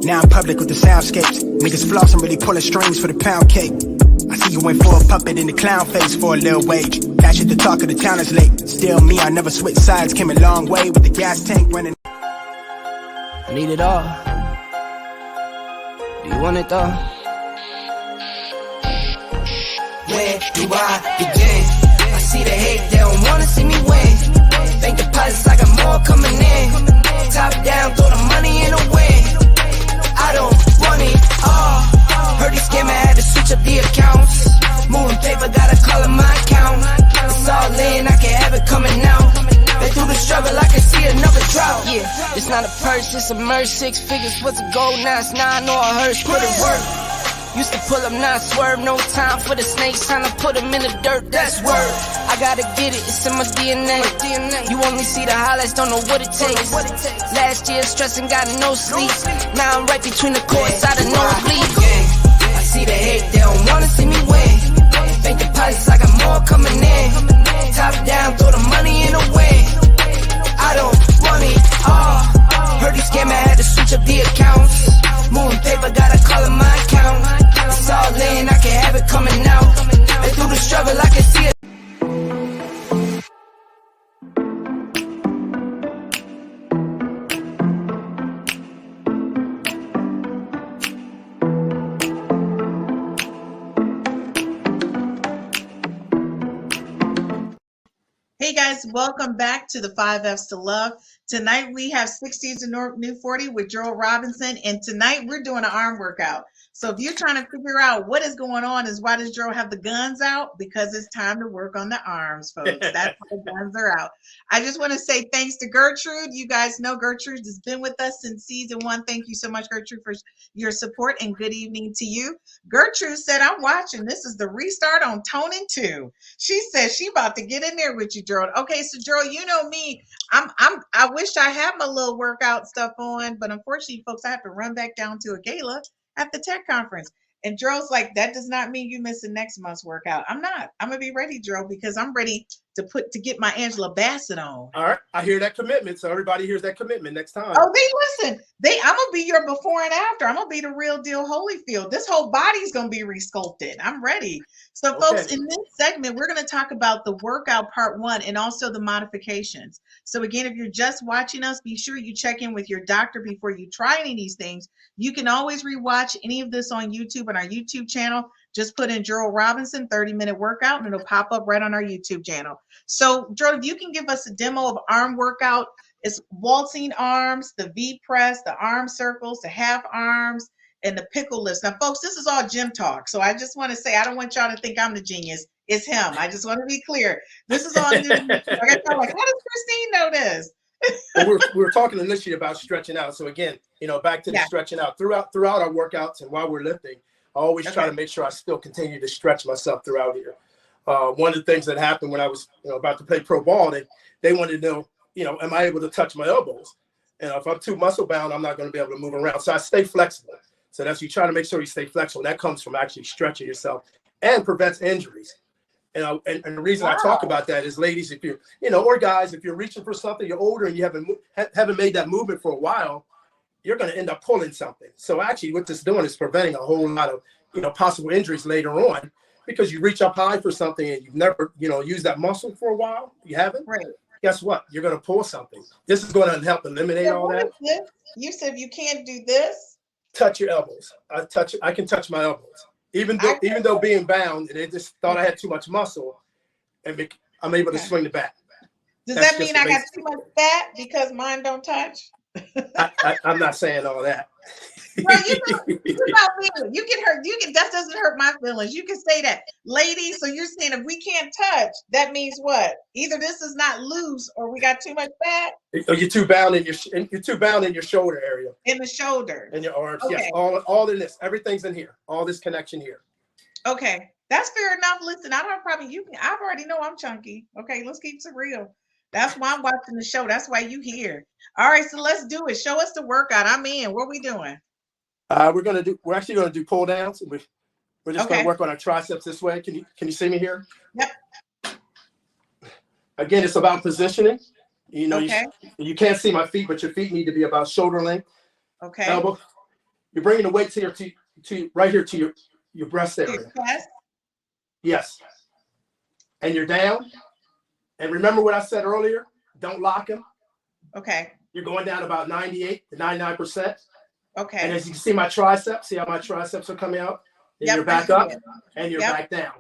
Now I'm public with the soundscapes. Niggas floss, I'm really pulling strings for the pound cake. I see you went for a puppet in the clown face for a little wage. That shit, the talk of the town is late. Still me, I never switch sides. Came a long way with the gas tank running. I need it all. Do you want it though? Where do I begin? I see the hate, they don't wanna see me win. Bank deposits, I got more coming in. Top down, throw the money in the wind. I don't want it all. Heard these scammer had to switch up the accounts. Moving paper, gotta call it my account. It's all in, I can have it coming out. Been through the struggle, I can see another drought. Yeah, it's not a purse, it's a merch. 6 figures, what's a gold? Now it's 9 or a hearse. Put it work. Used to pull up, not swerve. No time for the snakes, trying to put them in the dirt. That's word. I gotta get it, it's in my DNA. You only see the highlights, don't know what it takes. Last year, stressing, got no sleep. Now I'm right between the courts, out of no bleed. I see the hate, they don't wanna see me win. Bank deposits, I got more coming in. Top down, throw the money in the wind. I don't want it all. Heard these scammer had to switch up the accounts. Moving paper, gotta call it my account. It's all in, I can have it coming out. And through the struggle, I can see it. Hey guys, welcome back to the 5 F's to Love. Tonight we have 60s to New 40 with Gerald Robinson, and tonight we're doing an arm workout. So if you're trying to figure out what is going on, is why does Gerald have the guns out? Because it's time to work on the arms, folks. That's why the guns are out. I just want to say thanks to Gertrude. You guys know Gertrude has been with us since season 1. Thank you so much, Gertrude, for your support, and good evening to you. Gertrude said, I'm watching. This is the restart on Toning 2. She said she about to get in there with you, Gerald. Okay, so Gerald, you know me. I wish I had my little workout stuff on, but unfortunately, folks, I have to run back down to a gala at the tech conference. And Gerald's like, that does not mean you miss the next month's workout. I'm not. I'm gonna be ready, Gerald, because I'm ready to get my Angela Bassett on. All right, I hear that commitment. So everybody hears that commitment next time. Oh, listen. I'm gonna be your before and after. I'm gonna be the real deal Holyfield. This whole body's gonna be resculpted. I'm ready. So, folks, in this segment, we're gonna talk about the workout part 1 and also the modifications. So again, if you're just watching us, be sure you check in with your doctor before you try any of these things. You can always rewatch any of this on YouTube on our YouTube channel. Just put in Gerald Robinson 30-minute workout and it'll pop up right on our YouTube channel. So, Gerald, if you can give us a demo of arm workout, it's waltzing arms, the V press, the arm circles, the half arms, and the pickle lifts. Now, folks, this is all gym talk. So I just want to say, I don't want y'all to think I'm the genius. It's him. I just want to be clear. This is all new. Like, how does Christine know this? Well, we were talking initially about stretching out. So again, back to the stretching out throughout our workouts and while we're lifting, I always try to make sure I still continue to stretch myself throughout here. One of the things that happened when I was about to play pro ball, they wanted to know, am I able to touch my elbows? And if I'm too muscle bound, I'm not going to be able to move around. So I stay flexible. So that's, you try to make sure you stay flexible. And that comes from actually stretching yourself and prevents injuries. And the reason I talk about that is, ladies, if you're, or guys, if you're reaching for something, you're older and you haven't made that movement for a while, you're going to end up pulling something. So actually what this is doing is preventing a whole lot of, possible injuries later on, because you reach up high for something and you've never, used that muscle for a while. You haven't. Right. Guess what? You're going to pull something. This is going to help eliminate all that. You said you can't do this. Touch your elbows. I can touch my elbows. Even though being bound, they just thought I had too much muscle, and I'm able to swing the bat. Does That's that just mean the I got basics. too much fat because mine don't touch? I'm not saying all that. Well, you know me. You can hurt. That doesn't hurt my feelings. You can say that, ladies. So you're saying if we can't touch, that means what? Either this is not loose, or we got too much fat You're too bound in your shoulder area in the shoulder. and your arms. Yes, Okay. all in this. Everything's in here. All this connection here. Okay. That's fair enough. Listen, I don't probably you. I already know I'm chunky. Okay, let's keep it real. That's why I'm watching the show. That's why you here. All right, so let's do it. Show us the workout. I'm in. What we doing? We're actually gonna do pull downs. We're just gonna Okay. work on our triceps this way. Can you see me here? Yep. Again, it's about positioning. You know, Okay. you can't see my feet, but your feet need to be about shoulder length, Okay. elbow. You're bringing the weight to right here to your breast To your area. chest. Yes. And you're down. And remember what I said earlier? Don't lock them. Okay. You're going down about 98 to 99%. Okay. And as you can see my triceps, see how my triceps are coming out? Then Yep, you're back I up see it. and you're Yep. back down.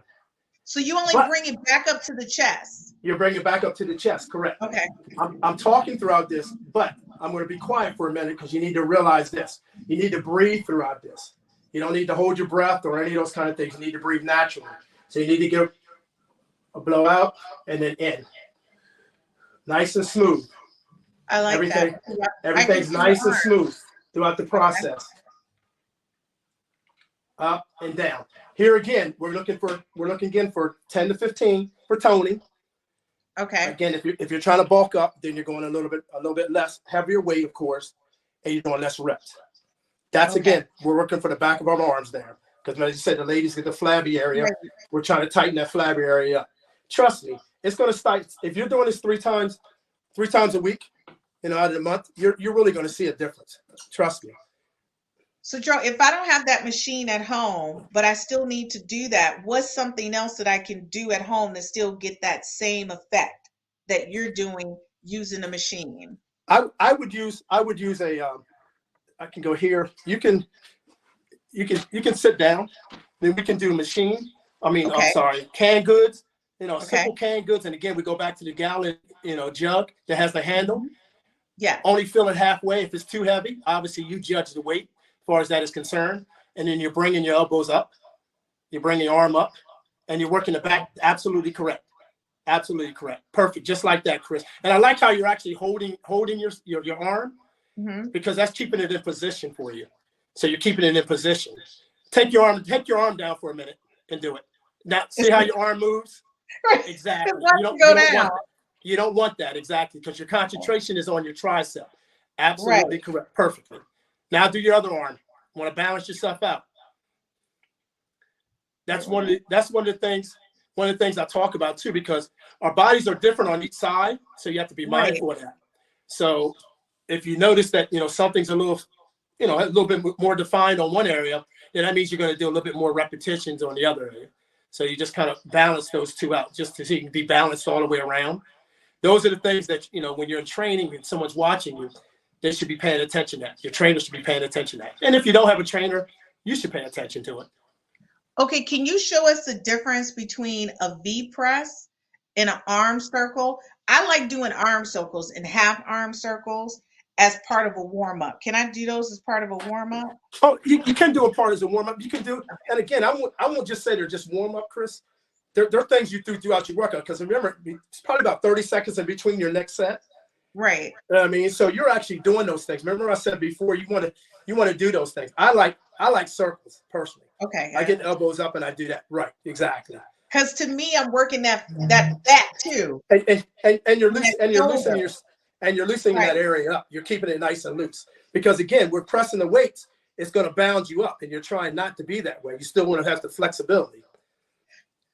So you only But- bring it back up to the chest. You're bringing it back up to the chest, correct? Okay. I'm talking throughout this, but I'm going to be quiet for a minute because you need to realize this. You need to breathe throughout this. You don't need to hold your breath or any of those kind of things. You need to breathe naturally. So you need to get a blow out and then in. Nice and smooth. I like Everything, that. everything's I can nice see and the smooth throughout the process. Up and down. Here again, we're looking again for 10 to 15 for toning. Okay. Again, if you're trying to bulk up, then you're going a little bit less heavier weight, of course, and you're doing less reps. That's Okay. again, we're working for the back of our arms there. Because as you said, the ladies get the flabby area. Right. We're trying to tighten that flabby area up. Trust me, it's going to start. If you're doing this three times a week, out of the month, you're really going to see a difference. Trust me. So Joe, if I don't have that machine at home, but I still need to do that, what's something else that I can do at home to still get that same effect that you're doing using the machine? I would use a. I can go here. You can sit down. Then we can do machine. Okay. I'm sorry, canned goods. Okay. Simple canned goods. And again, we go back to the gallon, jug that has the handle. Yeah. Only fill it halfway. If it's too heavy, obviously you judge the weight as far as that is concerned. And then you're bringing your elbows up. You're bringing your arm up. And you're working the back. Absolutely correct. Absolutely correct. Perfect. Just like that, Chris. And I like how you're actually holding your arm because that's keeping it in position for you. So you're keeping it in position. Take your arm down for a minute and do it. Now, see how your arm moves? Exactly. You don't want that exactly because your concentration is on your tricep. Absolutely correct. Perfectly. Now do your other arm. You want to balance yourself out. That's one of the things I talk about too, because our bodies are different on each side. So you have to be mindful of that. So if you notice that, something's a little bit more defined on one area, then that means you're going to do a little bit more repetitions on the other area. So you just kind of balance those two out just so you can be balanced all the way around. Those are the things that, when you're in training and someone's watching you, they should be paying attention to that. Your trainer should be paying attention to that. And if you don't have a trainer, you should pay attention to it. Okay. Can you show us the difference between a V press and an arm circle? I like doing arm circles and half arm circles as part of a warm-up. Can I do those as part of a warm-up? Oh, you can do a part as a warm-up. You can do, and again, I won't just say they're just warm-up, Chris. They're things you do throughout your workout. Because remember, it's probably about 30 seconds in between your next set. Right. So you're actually doing those things. Remember I said before, you want to do those things. I like circles personally. Okay. I get elbows up and I do that. Right. Exactly. Because to me, I'm working that too. And you're loosening that area up. You're keeping it nice and loose. Because again, we're pressing the weights. It's going to bound you up, and you're trying not to be that way. You still want to have the flexibility.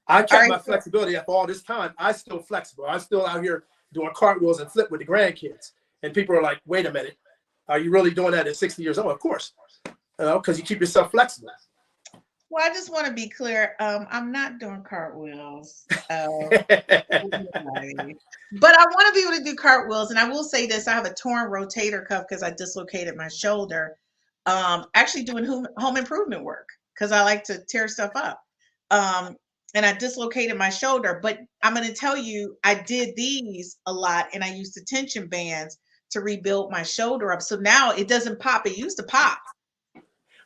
I kept my flexibility up all this time. I'm still flexible. I'm still out here doing cartwheels and flip with the grandkids. And people are like, wait a minute. Are you really doing that at 60 years old? Of course. Because you keep yourself flexible. Well, I just want to be clear. I'm not doing cartwheels. But I want to be able to do cartwheels. And I will say this. I have a torn rotator cuff because I dislocated my shoulder. Actually doing home improvement work because I like to tear stuff up. and I dislocated my shoulder. But I'm going to tell you, I did these a lot, and I used the tension bands to rebuild my shoulder up. So now it doesn't pop. It used to pop.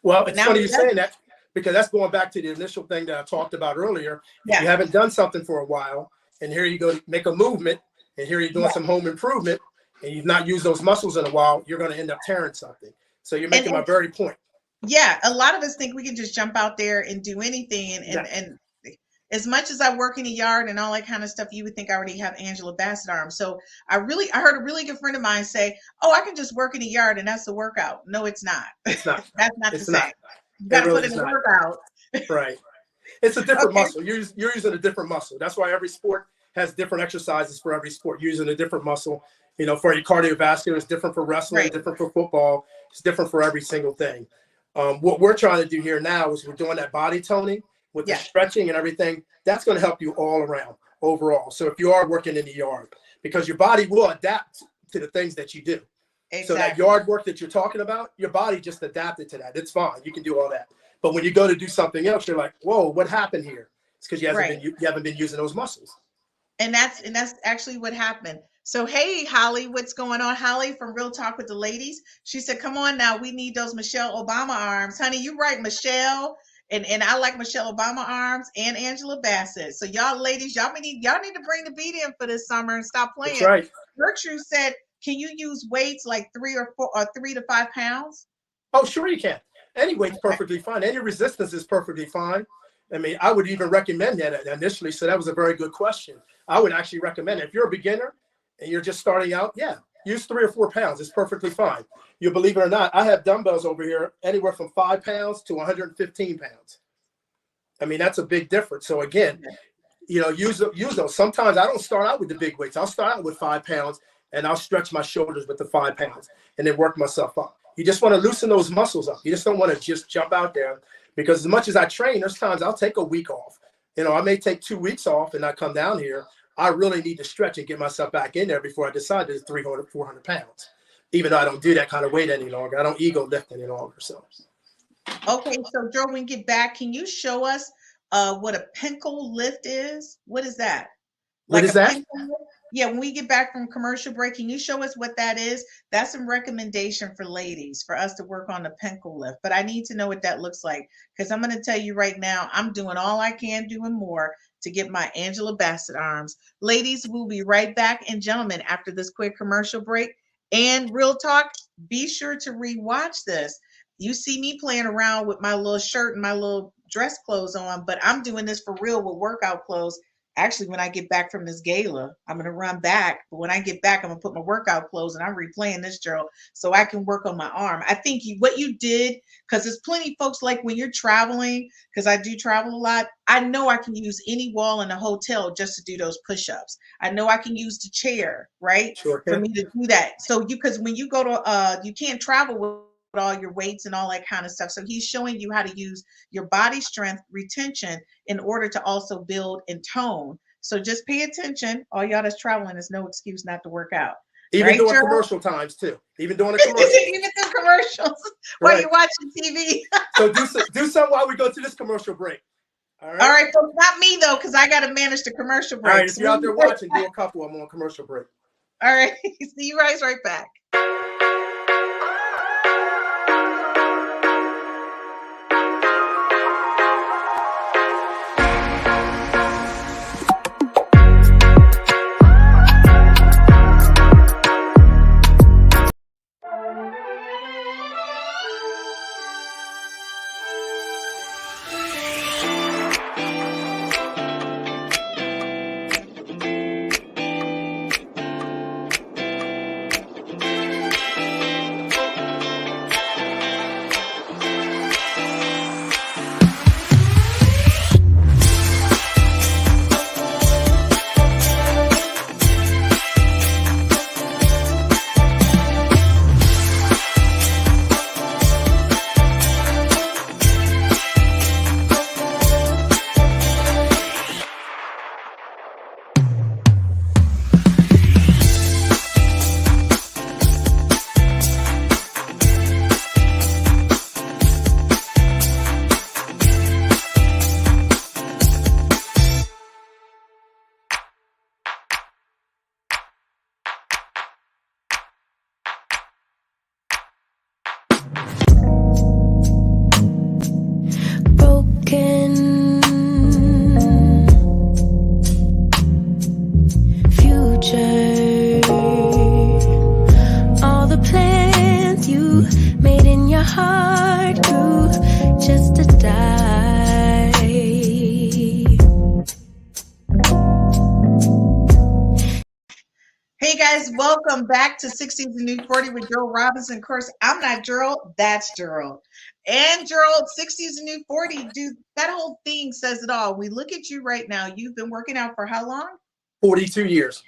Well, But it's now funny it you saying doesn't. that, because that's going back to the initial thing that I talked about earlier. If Yeah. you haven't done something for a while, and here you go to make a movement, and here you're doing some home improvement, and you've not used those muscles in a while, you're going to end up tearing something. So you're making my very point. Yeah, a lot of us think we can just jump out there and do anything. And as much as I work in the yard and all that kind of stuff, you would think I already have Angela Bassett arms. So I heard a really good friend of mine say, "Oh, I can just work in the yard and that's the workout." No, it's not. It's not. That's not It's the not. same. You got to really put in the not. workout. Right. It's a different Okay. muscle. You're using a different muscle. That's why every sport has different exercises for every sport. You're using a different muscle. You know, for your cardiovascular, it's different for wrestling, Right. different for football. It's different for every single thing. What we're trying to do here now is we're doing that body toning with the stretching and everything. That's going to help you all around overall. So if you are working in the yard, because your body will adapt to the things that you do. Exactly. So that yard work that you're talking about, your body just adapted to that. It's fine. You can do all that. But when you go to do something else, you're like, whoa, what happened here? It's because you haven't been using those muscles. And that's actually what happened. So, hey, Holly, what's going on? Holly from Real Talk with the Ladies. She said, come on now, we need those Michelle Obama arms. Honey, you right, Michelle. And I like Michelle Obama arms and Angela Bassett. So y'all ladies, y'all need to bring the beat in for this summer and stop playing. That's right. Gertrude said, can you use weights like 3 to 5 pounds? Oh, sure you can. Any weight's perfectly fine. Any resistance is perfectly fine. I mean, I would even recommend that initially. So that was a very good question. I would actually recommend it. If you're a beginner and you're just starting out, use 3 or 4 pounds. It's perfectly fine. You believe it or not, I have dumbbells over here anywhere from 5 pounds to 115 pounds. I mean, that's a big difference. So again, you know, use those. Sometimes I don't start out with the big weights. I'll start out with 5 pounds and I'll stretch my shoulders with the 5 pounds and then work myself up. You just want to loosen those muscles up. You just don't want to just jump out there, because as much as I train, there's times I'll take a week off. You know, I may take 2 weeks off and I come down here. I really need to stretch and get myself back in there before I decide to 300, 400 pounds. Even though I don't do that kind of weight any longer. I don't ego lift any longer. So. Okay, so Joe, when we get back, can you show us what a pencil lift is? What is that? What is that? Yeah, when we get back from commercial break, can you show us what that is? That's some recommendation for ladies for us to work on the pencil lift. But I need to know what that looks like, because I'm going to tell you right now, I'm doing all I can do and more to get my Angela Bassett arms. Ladies, we'll be right back. And gentlemen, after this quick commercial break and Real Talk, be sure to rewatch this. You see me playing around with my little shirt and my little dress clothes on, but I'm doing this for real with workout clothes. Actually, when I get back from this gala, I'm going to run back. But when I get back, I'm going to put my workout clothes and I'm replaying this, Gerald, so I can work on my arm. I think what you did, because there's plenty of folks like when you're traveling, because I do travel a lot, I know I can use any wall in a hotel just to do those push-ups. I know I can use the chair, right? Sure for me to do that. So because when you go to, you can't travel with all your weights and all that kind of stuff. So he's showing you how to use your body strength retention in order to also build and tone. So just pay attention. All y'all that's traveling, is no excuse not to work out. Even right, doing Gerald? commercial times too. Even doing a commercial. Even through commercials while you're watching TV. So do something while we go to this commercial break. All right. All right, so not me though, because I got to manage the commercial break. All right. If you're out there watching, do a couple. I'm on commercial break. All right. See you guys right back. guys, welcome back to 60s and New 40 with Gerald Robinson. Of course, I'm not Gerald, that's Gerald. And Gerald, 60s and New 40, dude, that whole thing says it all. We look at you right now. You've been working out for how long? 42 years.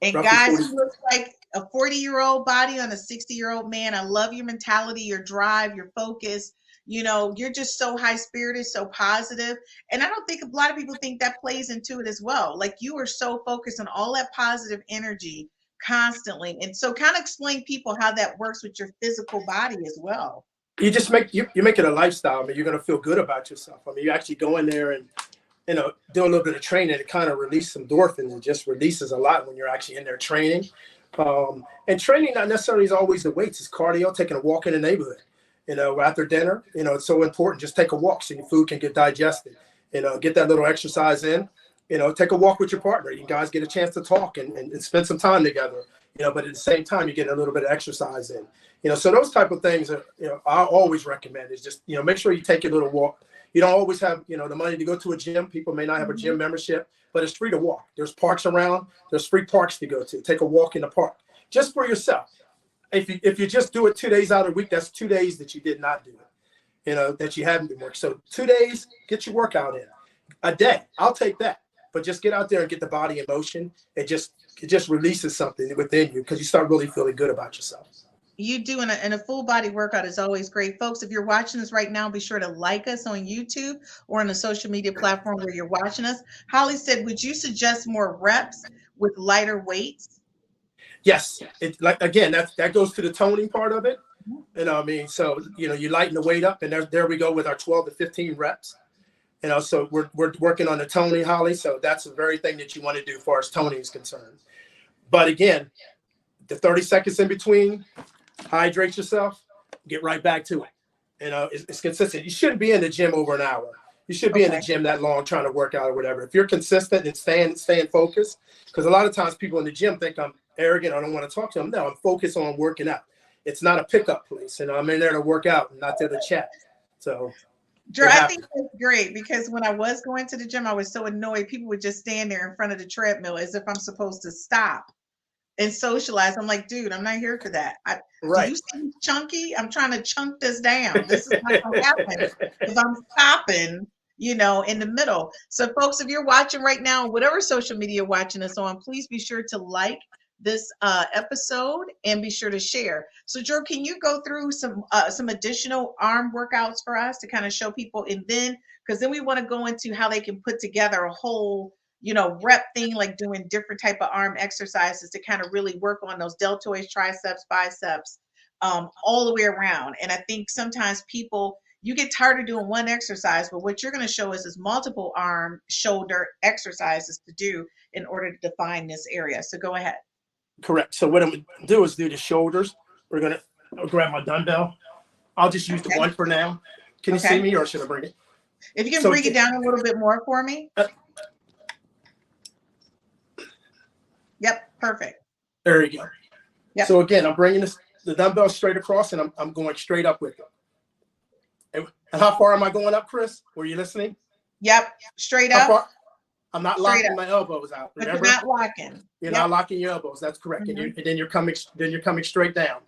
And Roughly guys, 40. you look like a 40-year-old body on a 60-year-old man. I love your mentality, your drive, your focus. You know, you're just so high-spirited, so positive. And I don't think a lot of people think that plays into it as well. Like, you are so focused on all that positive energy constantly. And so kind of explain people how that works with your physical body as well. You just make you make it a lifestyle. I mean, you're going to feel good about yourself. I mean, you actually go in there and, you know, do a little bit of training. It kind of releases some endorphins. It just releases a lot when you're actually in there training. And training not necessarily is always the weights. It's cardio, taking a walk in the neighborhood. You know, after dinner, you know, it's so important. Just take a walk so your food can get digested. You know, get that little exercise in. You know, take a walk with your partner. You guys get a chance to talk and spend some time together. You know, but at the same time, you get a little bit of exercise in. You know, so those type of things are, you know, I always recommend is just, you know, make sure you take your little walk. You don't always have, you know, the money to go to a gym. People may not have a gym membership, but it's free to walk. There's parks around. There's free parks to go to. Take a walk in the park just for yourself. If you just do it 2 days out of the week, that's 2 days that you did not do it, you know, that you haven't been working. So 2 days, get your workout in. A day, I'll take that. But just get out there and get the body in motion. It just releases something within you because you start really feeling good about yourself. You do, and a full body workout is always great. Folks, if you're watching us right now, be sure to like us on YouTube or on the social media platform where you're watching us. Holly said, would you suggest more reps with lighter weights? Yes. It, like, again, that goes to the toning part of it. You know what I mean? So, you know, you lighten the weight up, and there we go with our 12 to 15 reps. You know, so we're working on the toning, Holly. So that's the very thing that you want to do as far as toning is concerned. But again, the 30 seconds in between, hydrate yourself, get right back to it. You know, it's consistent. You shouldn't be in the gym over an hour. You should be in the gym that long trying to work out or whatever. If you're consistent and staying focused, because a lot of times people in the gym think I'm arrogant, I don't want to talk to them. No, I'm focused on working out. It's not a pickup place. You know, I'm in there to work out and not there to chat. So Drew, I think that's great because when I was going to the gym, I was so annoyed. People would just stand there in front of the treadmill as if I'm supposed to stop and socialize. I'm like, dude, I'm not here for that. Do you see chunky? I'm trying to chunk this down. This is not going to happen if I'm stopping, you know, in the middle. So folks, if you're watching right now, whatever social media you're watching us on, please be sure to like this episode and be sure to share. So Drew, can you go through some additional arm workouts for us to kind of show people, and then because then we want to go into how they can put together a whole, you know, rep thing, like doing different type of arm exercises to kind of really work on those deltoids, triceps, biceps, all the way around. And I think sometimes people, you get tired of doing one exercise, but what you're going to show us is multiple arm, shoulder exercises to do in order to define this area. So go ahead. Correct. So what I'm going to do is do the shoulders. I'll grab my dumbbell. I'll just use the one for now. Can you see me, or should I bring it? If you can bring it down a little bit more for me. Yep, perfect. There you go. Yep. So again, I'm bringing the dumbbell straight across, and I'm going straight up with it. And how far am I going up, Chris? Were you listening? Yep, straight up. I'm not locking my elbows out. Remember? But you're not locking. You're not locking your elbows. That's correct. And then you're coming straight down.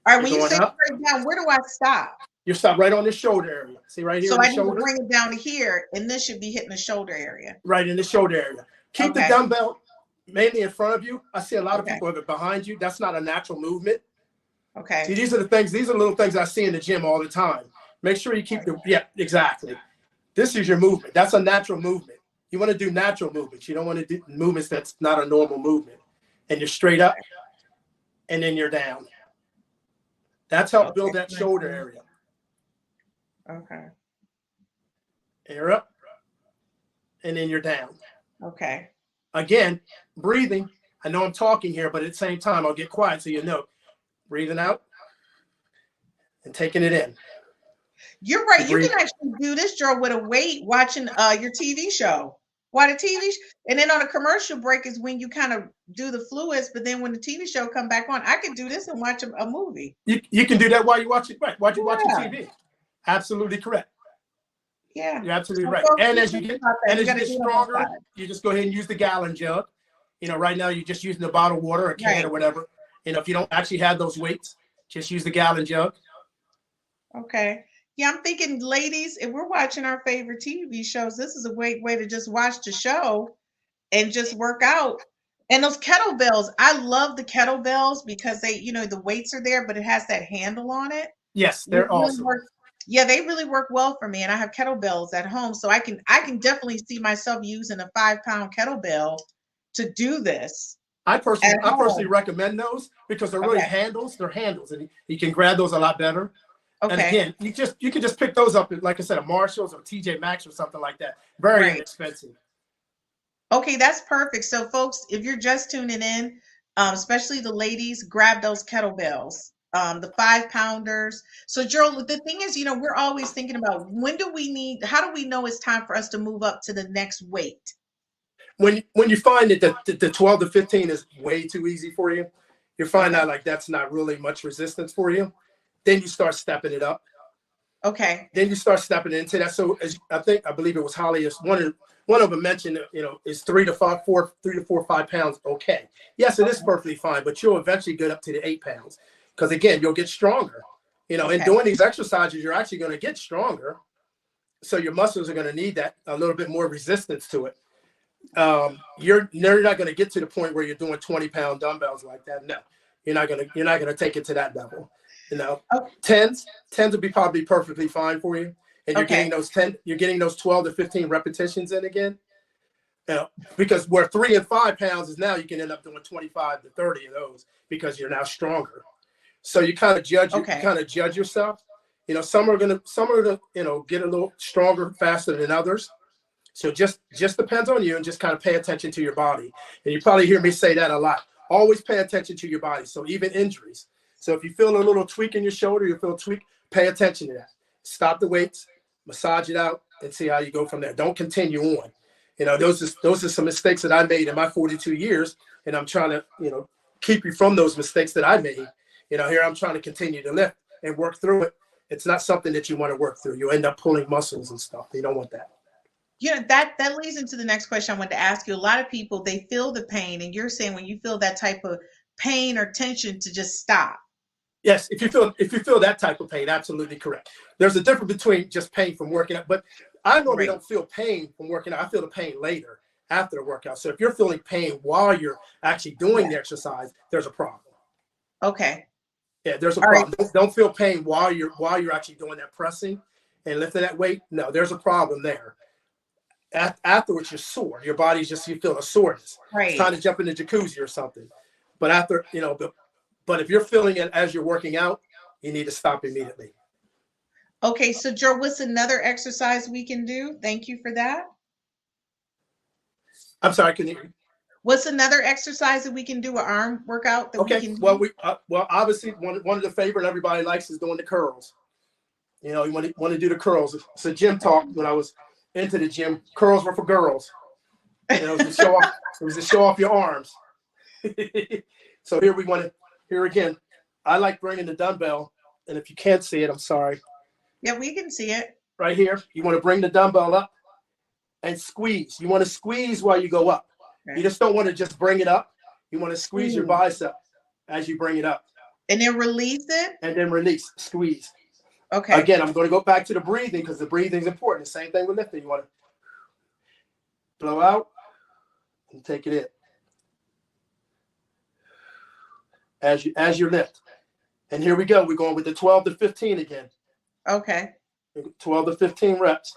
All right. When you say straight down, where do I stop? You stop right on the shoulder area. See right here. So I need to bring it down to here, and this should be hitting the shoulder area. Right in the shoulder area. Keep the dumbbell mainly in front of you. I see a lot of people have it behind you. That's not a natural movement. Okay. See, these are little things I see in the gym all the time. Make sure you keep exactly. This is your movement. That's a natural movement. You want to do natural movements. You don't want to do movements that's not a normal movement. And you're straight up, and then you're down. That's helped build that shoulder area. Okay. And you're up, and then you're down. Okay. Again, breathing. I know I'm talking here, but at the same time, I'll get quiet so you know. Breathing out and taking it in. You're right. You can actually do this, Joe, with a weight watching your TV show. Why the TV and then on a commercial break is when you kind of do the fluids, but then when the TV show come back on, I could do this and watch a movie. You can do that while you watch it, right? While you watching TV. Absolutely correct. Yeah. You're absolutely right. And as you get stronger, you just go ahead and use the gallon jug. You know, right now you're just using a bottle of water, a can or whatever. You know, if you don't actually have those weights, just use the gallon jug. Okay. Yeah, I'm thinking, ladies, if we're watching our favorite TV shows, this is a great way to just watch the show and just work out. And those kettlebells, I love the kettlebells because they, you know, the weights are there, but it has that handle on it. Yes, It they're really awesome. works. Yeah, they really work well for me. And I have kettlebells at home. So I can definitely see myself using a 5-pound kettlebell to do this I at personally home. recommend those because they're really Okay. handles. They're handles, and you can grab those a lot better. And Okay. again, you can just pick those up at, like I said, a Marshalls or TJ Maxx or something like that. Very Right. inexpensive. Okay, that's perfect. So, folks, if you're just tuning in, especially the ladies, grab those kettlebells, the 5-pounders. So, Gerald, the thing is, you know, we're always thinking about how do we know it's time for us to move up to the next weight? When you find that the 12 to 15 is way too easy for you, you find Okay. out like that's not really much resistance for you, then you start stepping it up. Okay. Then you start stepping into that. So as I believe it was Holly, as one of them mentioned, you know, is 3 to 4 or 5 pounds. Okay. Yes, it is perfectly fine, but you'll eventually get up to the 8 pounds. Because again, you'll get stronger. You know, in Okay. doing these exercises, you're actually going to get stronger. So your muscles are going to need that a little bit more resistance to it. You're not going to get to the point where you're doing 20-pound dumbbells like that. No, you're not going to take it to that level. You know, Oh, tens would be probably perfectly fine for you. And you're okay. getting those 12 to 15 repetitions in again. You know, because where 3 and 5 pounds is now, you can end up doing 25 to 30 of those because you're now stronger. So you kind of judge yourself. You know, some are gonna you know, get a little stronger faster than others. So just depends on you, and just kind of pay attention to your body. And you probably hear me say that a lot. Always pay attention to your body. So even injuries. So if you feel a little tweak in your shoulder, you feel a tweak, pay attention to that. Stop the weights, massage it out, and see how you go from there. Don't continue on. You know, those are some mistakes that I made in my 42 years, and I'm trying to, you know, keep you from those mistakes that I made. You know, here I'm trying to continue to lift and work through it. It's not something that you want to work through. You end up pulling muscles and stuff. You don't want that. You know, that leads into the next question I wanted to ask you. A lot of people, they feel the pain, and you're saying when you feel that type of pain or tension to just stop. Yes, if you feel that type of pain, absolutely correct. There's a difference between just pain from working out, but I normally Right. don't feel pain from working out. I feel the pain later after the workout. So if you're feeling pain while you're actually doing the exercise, there's a problem. Okay. Yeah, there's a All right. problem. Don't feel pain while you're actually doing that pressing and lifting that weight. No, there's a problem there. Afterwards, you're sore. Your body's just, you feel a soreness. Right. It's time to jump in the jacuzzi or something. But after, you know, but if you're feeling it as you're working out, you need to stop immediately. Okay, so Joe, what's another exercise we can do? Thank you for that. I'm sorry, can you? What's another exercise that we can do, an arm workout that we Okay. can do? Well, obviously one of the favorite everybody likes is doing the curls. You know, you want to do the curls. It's a gym talk. When I was into the gym, curls were for girls. You know, it was to show off your arms. So here again, I like bringing the dumbbell, and if you can't see it, I'm sorry. Yeah, we can see it. Right here, you want to bring the dumbbell up and squeeze. You want to squeeze while you go up. Right. You just don't want to just bring it up. You want to squeeze your Ooh. bicep as you bring it up. And then release it. And then release, squeeze. Okay. Again, I'm going to go back to the breathing because the breathing is important. The same thing with lifting. You want to blow out and take it in as you lift. And here we go. We're going with the 12 to 15 again. Okay. 12 to 15 reps.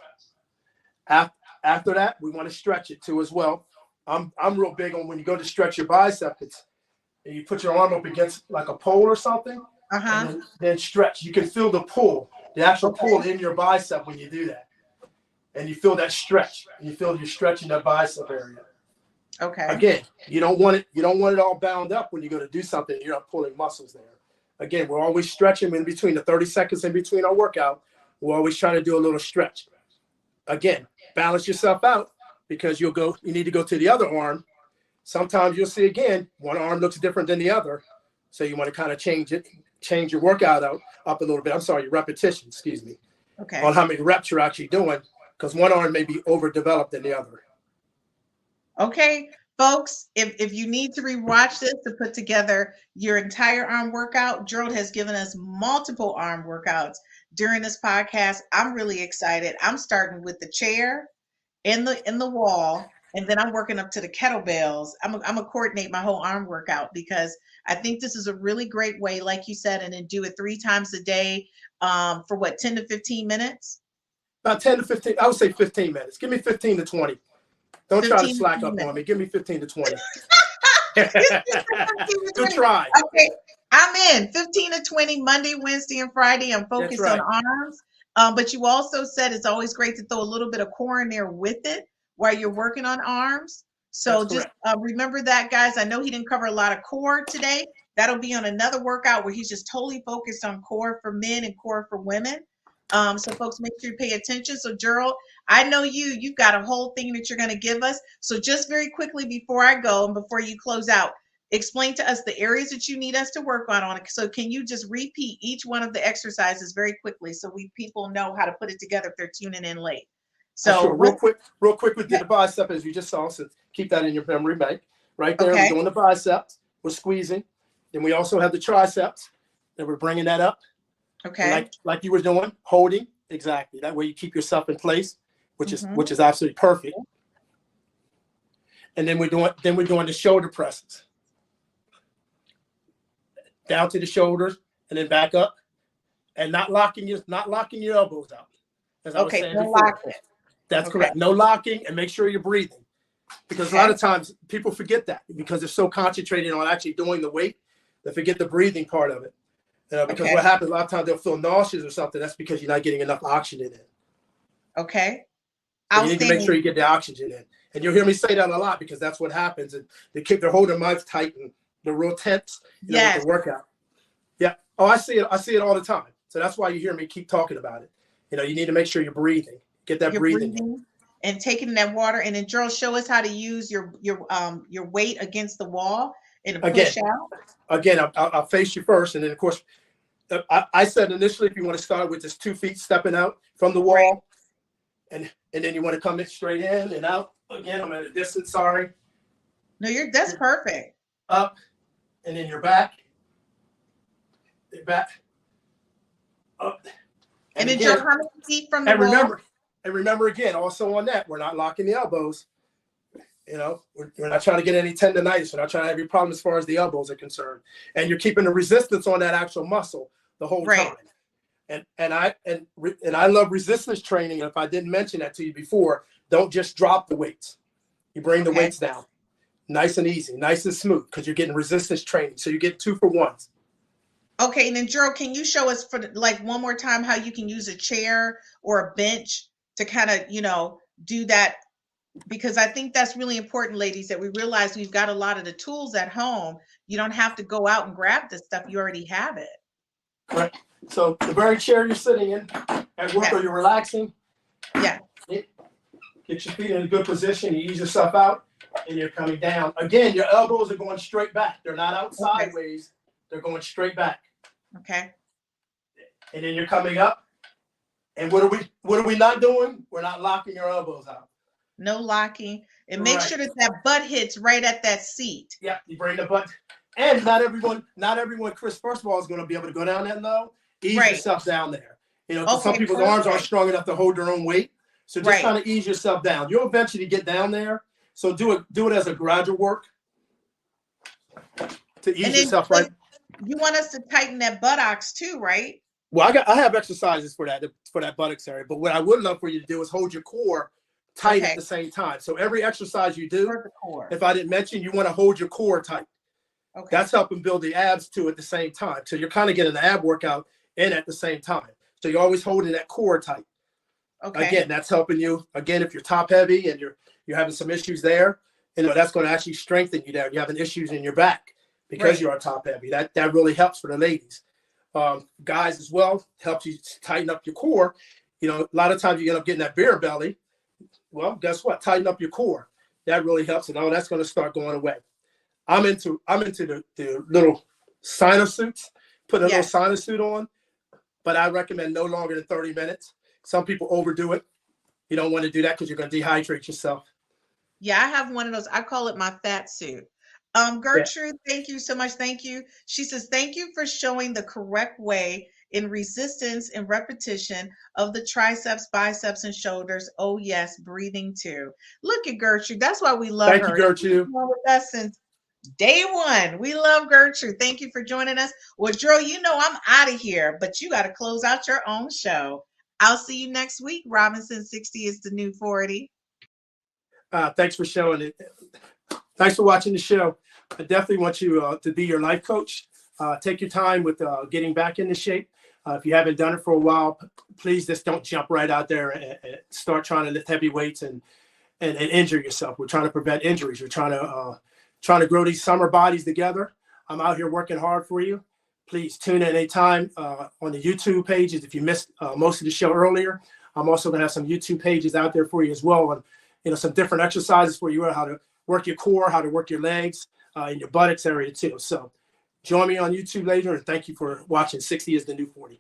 After that, we want to stretch it too as well. I'm real big on when you go to stretch your bicep, and you put your arm up against like a pole or something, and then stretch. You can feel the pull, the actual pull in your bicep when you do that. And you feel that stretch. You feel you're stretching that bicep area. Okay. Again, you don't want it all bound up when you go to do something. You're not pulling muscles there. Again, we're always stretching in between the 30 seconds in between our workout. We're always trying to do a little stretch. Again, balance yourself out because you need to go to the other arm. Sometimes you'll see again, one arm looks different than the other. So you want to kind of change your workout up a little bit. I'm sorry, your repetition, excuse me. Okay. On how many reps you're actually doing, because one arm may be overdeveloped than the other. Okay. Folks, if you need to rewatch this to put together your entire arm workout, Gerald has given us multiple arm workouts during this podcast. I'm really excited. I'm starting with the chair in the wall, and then I'm working up to the kettlebells. I'm gonna coordinate my whole arm workout because I think this is a really great way, like you said, and then do it 3 times a day for what, 10 to 15 minutes? About 10 to 15. I would say 15 minutes. Give me 15 to 20. Don't try to 15 slack up minutes. on me. Give me 15 to 20. 15 to Good 20. try. Okay, I'm in 15 to 20 Monday, Wednesday, and Friday. I'm focused right. on arms. But you also said it's always great to throw a little bit of core in there with it while you're working on arms. So That's just remember that, guys. I know he didn't cover a lot of core today. That'll be on another workout where he's just totally focused on core for men and core for women. So folks, make sure you pay attention. So Gerald, I know you've got a whole thing that you're going to give us. So just very quickly before I go and before you close out, explain to us the areas that you need us to work on it. So can you just repeat each one of the exercises very quickly so people know how to put it together if they're tuning in late? So sure. Real quick, we did the bicep as you just saw. So keep that in your memory bank. Right there, Okay. we're doing the biceps. We're squeezing. Then we also have the triceps. And we're bringing that up. Okay. Like you were doing, holding. Exactly. That way you keep yourself in place, which is absolutely perfect. And then we're doing the shoulder presses. Down to the shoulders and then back up, and not locking your elbows out. As I was saying no before. locking. That's Okay. correct. No locking, and make sure you're breathing. Because a lot of times people forget that because they're so concentrated on actually doing the weight, they forget the breathing part of it. Because what happens a lot of times they'll feel nauseous or something. That's because you're not getting enough oxygen in. Okay. So you need to make sure you get the oxygen in. And you'll hear me say that a lot because that's what happens. And they're holding their mouths tight and they're real tense, with the workout. Yeah. Oh, I see it. I see it all the time. So that's why you hear me keep talking about it. You need to make sure you're breathing. Get that breathing. And taking that water. And then Gerald, show us how to use your weight against the wall and push out. Again, I'll face you first, and then of course, I said initially if you want to start with just 2 feet stepping out from the wall, and then you want to come in straight in and out. Again, I'm at a distance. Sorry. No, that's perfect. Up, and then you're back. You're back. Up. And then Gerald, how many feet from the wall? Remember again, also on that, we're not locking the elbows. We're not trying to get any tendonitis. We're not trying to have any problem as far as the elbows are concerned. And you're keeping the resistance on that actual muscle the whole time. And I love resistance training. And if I didn't mention that to you before, don't just drop the weights. You bring the weights down, nice and easy, nice and smooth, because you're getting resistance training. So you get 2 for 1s. Okay, and then Gerald, can you show us for one more time how you can use a chair or a bench to kind of do that? Because I think that's really important, ladies, that we realize we've got a lot of the tools at home. You don't have to go out and grab this stuff. You already have it. Correct. So the very chair you're sitting in at work or you're relaxing. Yeah. Get your feet in a good position. You ease yourself out and you're coming down. Again, your elbows are going straight back. They're not out sideways. They're going straight back. Okay. And then you're coming up. And what are we not doing? We're not locking your elbows out. No locking. And make sure that butt hits right at that seat. Yeah, you bring the butt. And not everyone, Chris, first of all, is going to be able to go down that low. Ease yourself down there. Some people's arms aren't strong enough to hold their own weight. So just kind of ease yourself down. You'll eventually get down there. So do it as a gradual work to ease yourself right. You want us to tighten that buttocks too, right? Well, I have exercises for that buttocks area. But what I would love for you to do is hold your core tight at the same time. So every exercise you do, if I didn't mention, you want to hold your core tight. Okay. That's helping build the abs too at the same time. So you're kind of getting the ab workout in at the same time. So you're always holding that core tight. Okay. Again, that's helping you. Again, if you're top heavy and you're having some issues there, that's going to actually strengthen you there. You're having issues in your back because you're top heavy. That really helps for the ladies. Guys as well, helps you tighten up your core. A lot of times you end up getting that beer belly. Well, guess what? Tighten up your core. That really helps, and all that's going to start going away. I'm into the little sinus suits. Put a little sinus suit on, but I recommend no longer than 30 minutes. Some people overdo it. You don't want to do that because you're going to dehydrate yourself. Yeah, I have one of those. I call it my fat suit. Yeah. Gertrude, thank you so much. Thank you. She says, thank you for showing the correct way in resistance and repetition of the triceps, biceps, and shoulders. Oh, yes, breathing too. Look at Gertrude. That's why we love Thank you, her. She's been Gertrude. with us since day one. We love Gertrude. Thank you for joining us. Well, Drew, you know I'm out of here, but you got to close out your own show. I'll see you next week. Robinson 60 is the new 40. Thanks for showing it. Thanks for watching the show. I definitely want you to be your life coach. Take your time with getting back into shape. If you haven't done it for a while, please just don't jump right out there and start trying to lift heavy weights and injure yourself. We're trying to prevent injuries. We're trying to grow these summer bodies together. I'm out here working hard for you. Please tune in anytime on the YouTube pages. If you missed most of the show earlier, I'm also going to have some YouTube pages out there for you as well. And some different exercises for you, how to work your core, how to work your legs, and your buttocks area too. So join me on YouTube later, and thank you for watching 60 is the New 40.